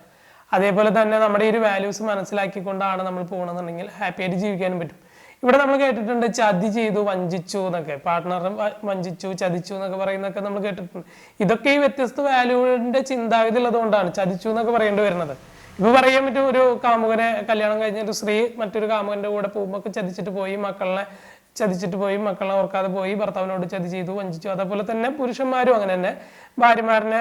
അതേപോലെ തന്നെ നമ്മുടെ ഈ ഒരു വാല്യൂസ് മനസ്സിലാക്കിക്കൊണ്ടാണ് നമ്മൾ പോകണമെന്നുണ്ടെങ്കിൽ ഹാപ്പി ആയിട്ട് ജീവിക്കാനും പറ്റും. ഇവിടെ നമ്മൾ കേട്ടിട്ടുണ്ട് ചതി ചെയ്തു, വഞ്ചിച്ചു എന്നൊക്കെ, പാർട്ട്ണറെ വഞ്ചിച്ചു, ചതിച്ചു എന്നൊക്കെ പറയുന്നതൊക്കെ നമ്മൾ കേട്ടിട്ടുണ്ട്. ഇതൊക്കെ ഈ വ്യത്യസ്ത വാല്യൂവിന്റെ ചിന്താഗതി ഉള്ളതുകൊണ്ടാണ് ചതിച്ചു എന്നൊക്കെ പറയേണ്ടി വരുന്നത്. ഇപ്പൊ പറയാൻ പറ്റും, ഒരു കാമുകനെ കല്യാണം കഴിഞ്ഞ ഒരു സ്ത്രീ മറ്റൊരു കാമുകന്റെ കൂടെ പോകുമ്പോൾ ചതിച്ചിട്ട് പോയി, മക്കളെ ഓർക്കാതെ പോയി, ഭർത്താവിനോട് ചതി ചെയ്തു, വഞ്ചിച്ചു. അതേപോലെ തന്നെ പുരുഷന്മാരും അങ്ങനെ തന്നെ ഭാര്യമാരനെ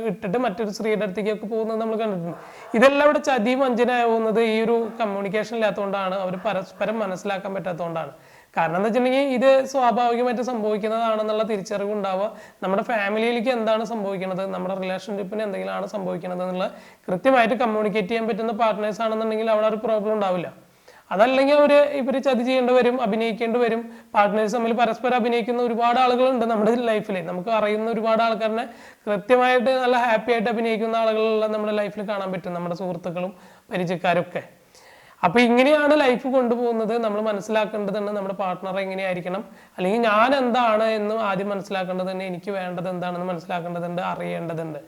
ഇട്ടിട്ട് മറ്റൊരു സ്ത്രീയുടെ അടുത്തേക്കൊക്കെ പോകുന്നത് നമ്മൾ കണ്ടിട്ടുണ്ട്. ഇതെല്ലാം ഇവിടെ ചതിയും വഞ്ചനയാവുന്നത് ഈ ഒരു കമ്മ്യൂണിക്കേഷൻ ഇല്ലാത്തതുകൊണ്ടാണ്, അവർ പരസ്പരം മനസ്സിലാക്കാൻ പറ്റാത്തതുകൊണ്ടാണ്. കാരണം എന്താ വെച്ചിട്ടുണ്ടെങ്കിൽ ഇത് സ്വാഭാവികമായിട്ട് സംഭവിക്കുന്നതാണെന്നുള്ള തിരിച്ചറിവ് ഉണ്ടാവുക. നമ്മുടെ ഫാമിലിയിലേക്ക് എന്താണ് സംഭവിക്കുന്നത്, നമ്മുടെ റിലേഷൻഷിപ്പിന് എന്തെങ്കിലുമാണ് സംഭവിക്കുന്നത് എന്നുള്ള കൃത്യമായിട്ട് കമ്മ്യൂണിക്കേറ്റ് ചെയ്യാൻ പറ്റുന്ന പാർട്ട്നേഴ്സ് ആണെന്നുണ്ടെങ്കിൽ അവിടെ ഒരു പ്രോബ്ലം ഉണ്ടാവില്ല. അതല്ലെങ്കിൽ ഇവർ ചതി ചെയ്യേണ്ടി വരും, അഭിനയിക്കേണ്ടി വരും. പാർട്ട്നേഴ്സ് തമ്മിൽ പരസ്പരം അഭിനയിക്കുന്ന ഒരുപാട് ആളുകളുണ്ട് നമ്മുടെ ലൈഫിൽ. നമുക്ക് അറിയുന്ന ഒരുപാട് ആൾക്കാരനെ കൃത്യമായിട്ട് നല്ല ഹാപ്പി ആയിട്ട് അഭിനയിക്കുന്ന ആളുകളെല്ലാം നമ്മുടെ ലൈഫിൽ കാണാൻ പറ്റും, നമ്മുടെ സുഹൃത്തുക്കളും പരിചയക്കാരും ഒക്കെ. അപ്പൊ ഇങ്ങനെയാണ് ലൈഫ് കൊണ്ടുപോകുന്നത്. നമ്മൾ മനസ്സിലാക്കേണ്ടതുണ്ട് നമ്മുടെ പാർട്ട്ണർ എങ്ങനെയായിരിക്കണം, അല്ലെങ്കിൽ ഞാൻ എന്താണ് എന്ന് ആദ്യം മനസ്സിലാക്കേണ്ടതുണ്ട്, എനിക്ക് വേണ്ടത് എന്താണെന്ന് മനസ്സിലാക്കേണ്ടതുണ്ട്, അറിയേണ്ടതുണ്ട്.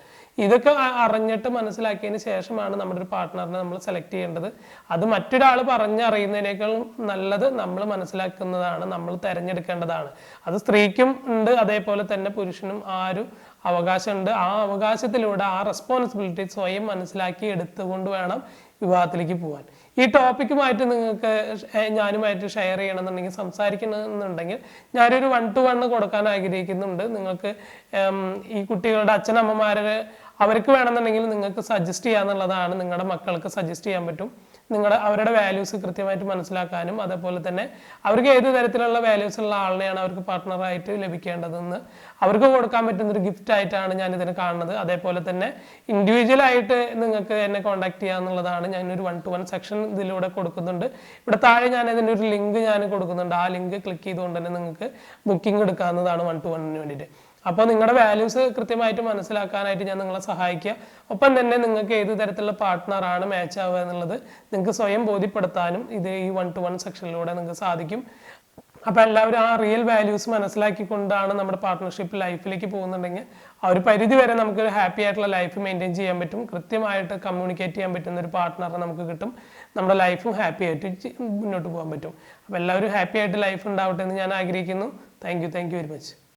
ഇതൊക്കെ അറിഞ്ഞിട്ട് മനസ്സിലാക്കിയതിന് ശേഷമാണ് നമ്മുടെ ഒരു പാർട്ട്ണറിനെ നമ്മൾ സെലക്ട് ചെയ്യേണ്ടത്. അത് മറ്റൊരാൾ പറഞ്ഞറിയുന്നതിനേക്കാളും നല്ലത് നമ്മൾ മനസ്സിലാക്കുന്നതാണ്, നമ്മൾ തിരഞ്ഞെടുക്കേണ്ടതാണ്. അത് സ്ത്രീക്കും ഉണ്ട്, അതേപോലെ തന്നെ പുരുഷനും ആ ഒരു അവകാശമുണ്ട്. ആ അവകാശത്തിലൂടെ ആ റെസ്പോൺസിബിലിറ്റി സ്വയം മനസ്സിലാക്കി എടുത്തുകൊണ്ട് വേണം വിവാഹത്തിലേക്ക് പോകാൻ. ഈ ടോപ്പിക്കുമായിട്ട് നിങ്ങൾക്ക് ഞാനുമായിട്ട് ഷെയർ ചെയ്യണമെന്നുണ്ടെങ്കിൽ, സംസാരിക്കണമെന്നുണ്ടെങ്കിൽ ഞാനൊരു 1-to-1 കൊടുക്കാൻ ആഗ്രഹിക്കുന്നുണ്ട്. നിങ്ങൾക്ക് ഈ കുട്ടികളുടെ അച്ഛനമ്മമാരെ അവർക്ക് വേണമെന്നുണ്ടെങ്കിൽ നിങ്ങൾക്ക് സജസ്റ്റ് ചെയ്യാന്നുള്ളതാണ്. നിങ്ങളുടെ മക്കൾക്ക് സജസ്റ്റ് ചെയ്യാൻ പറ്റും. അവരുടെ വാല്യൂസ് കൃത്യമായിട്ട് മനസ്സിലാക്കാനും, അതേപോലെ തന്നെ അവർക്ക് ഏത് തരത്തിലുള്ള വാല്യൂസ് ഉള്ള ആളിനെയാണ് അവർക്ക് പാർട്ട്ണറായിട്ട് ലഭിക്കേണ്ടതെന്ന് അവർക്ക് കൊടുക്കാൻ പറ്റുന്ന ഒരു ഗിഫ്റ്റ് ആയിട്ടാണ് ഞാൻ ഇതിനെ കാണുന്നത്. അതേപോലെ തന്നെ ഇൻഡിവിജ്വൽ ആയിട്ട് നിങ്ങൾക്ക് എന്നെ കോൺടാക്ട് ചെയ്യാന്നുള്ളതാണ്. ഞാനൊരു 1-to-1 സെക്ഷൻ ഇതിലൂടെ കൊടുക്കുന്നുണ്ട്. ഇവിടെ താഴെ ഞാൻ അതിൻ്റെ ഒരു ലിങ്ക് ഞാൻ കൊടുക്കുന്നുണ്ട്. ആ ലിങ്ക് ക്ലിക്ക് ചെയ്തുകൊണ്ട് തന്നെ നിങ്ങൾക്ക് ബുക്കിംഗ് എടുക്കാവുന്നതാണ് 1-to-1 വേണ്ടിയിട്ട്. അപ്പോൾ നിങ്ങളുടെ വാല്യൂസ് കൃത്യമായിട്ട് മനസ്സിലാക്കാനായിട്ട് ഞാൻ നിങ്ങളെ സഹായിക്കുക. ഒപ്പം തന്നെ നിങ്ങൾക്ക് ഏത് തരത്തിലുള്ള പാർട്ട്ണറാണ് മാച്ച് ആവുക എന്നുള്ളത് നിങ്ങൾക്ക് സ്വയം ബോധ്യപ്പെടുത്താനും ഇത് ഈ 1-to-1 സെക്ഷനിലൂടെ നിങ്ങൾക്ക് സാധിക്കും. അപ്പോൾ എല്ലാവരും ആ റിയൽ വാല്യൂസ് മനസ്സിലാക്കിക്കൊണ്ടാണ് നമ്മുടെ പാർട്ട്ണർഷിപ്പ് ലൈഫിലേക്ക് പോകുന്നുണ്ടെങ്കിൽ ആ ഒരു പരിധി വരെ നമുക്ക് ഹാപ്പി ആയിട്ടുള്ള ലൈഫ് മെയിൻറ്റെയിൻ ചെയ്യാൻ പറ്റും. കൃത്യമായിട്ട് കമ്മ്യൂണിക്കേറ്റ് ചെയ്യാൻ പറ്റുന്ന ഒരു പാർട്ട്ണറെ നമുക്ക് കിട്ടും. നമ്മുടെ ലൈഫും ഹാപ്പി ആയിട്ട് മുന്നോട്ട് പോകാൻ പറ്റും. അപ്പോൾ എല്ലാവരും ഹാപ്പി ആയിട്ട് ലൈഫ് ഉണ്ടാവട്ടെ എന്ന് ഞാൻ ആഗ്രഹിക്കുന്നു. Thank you very much.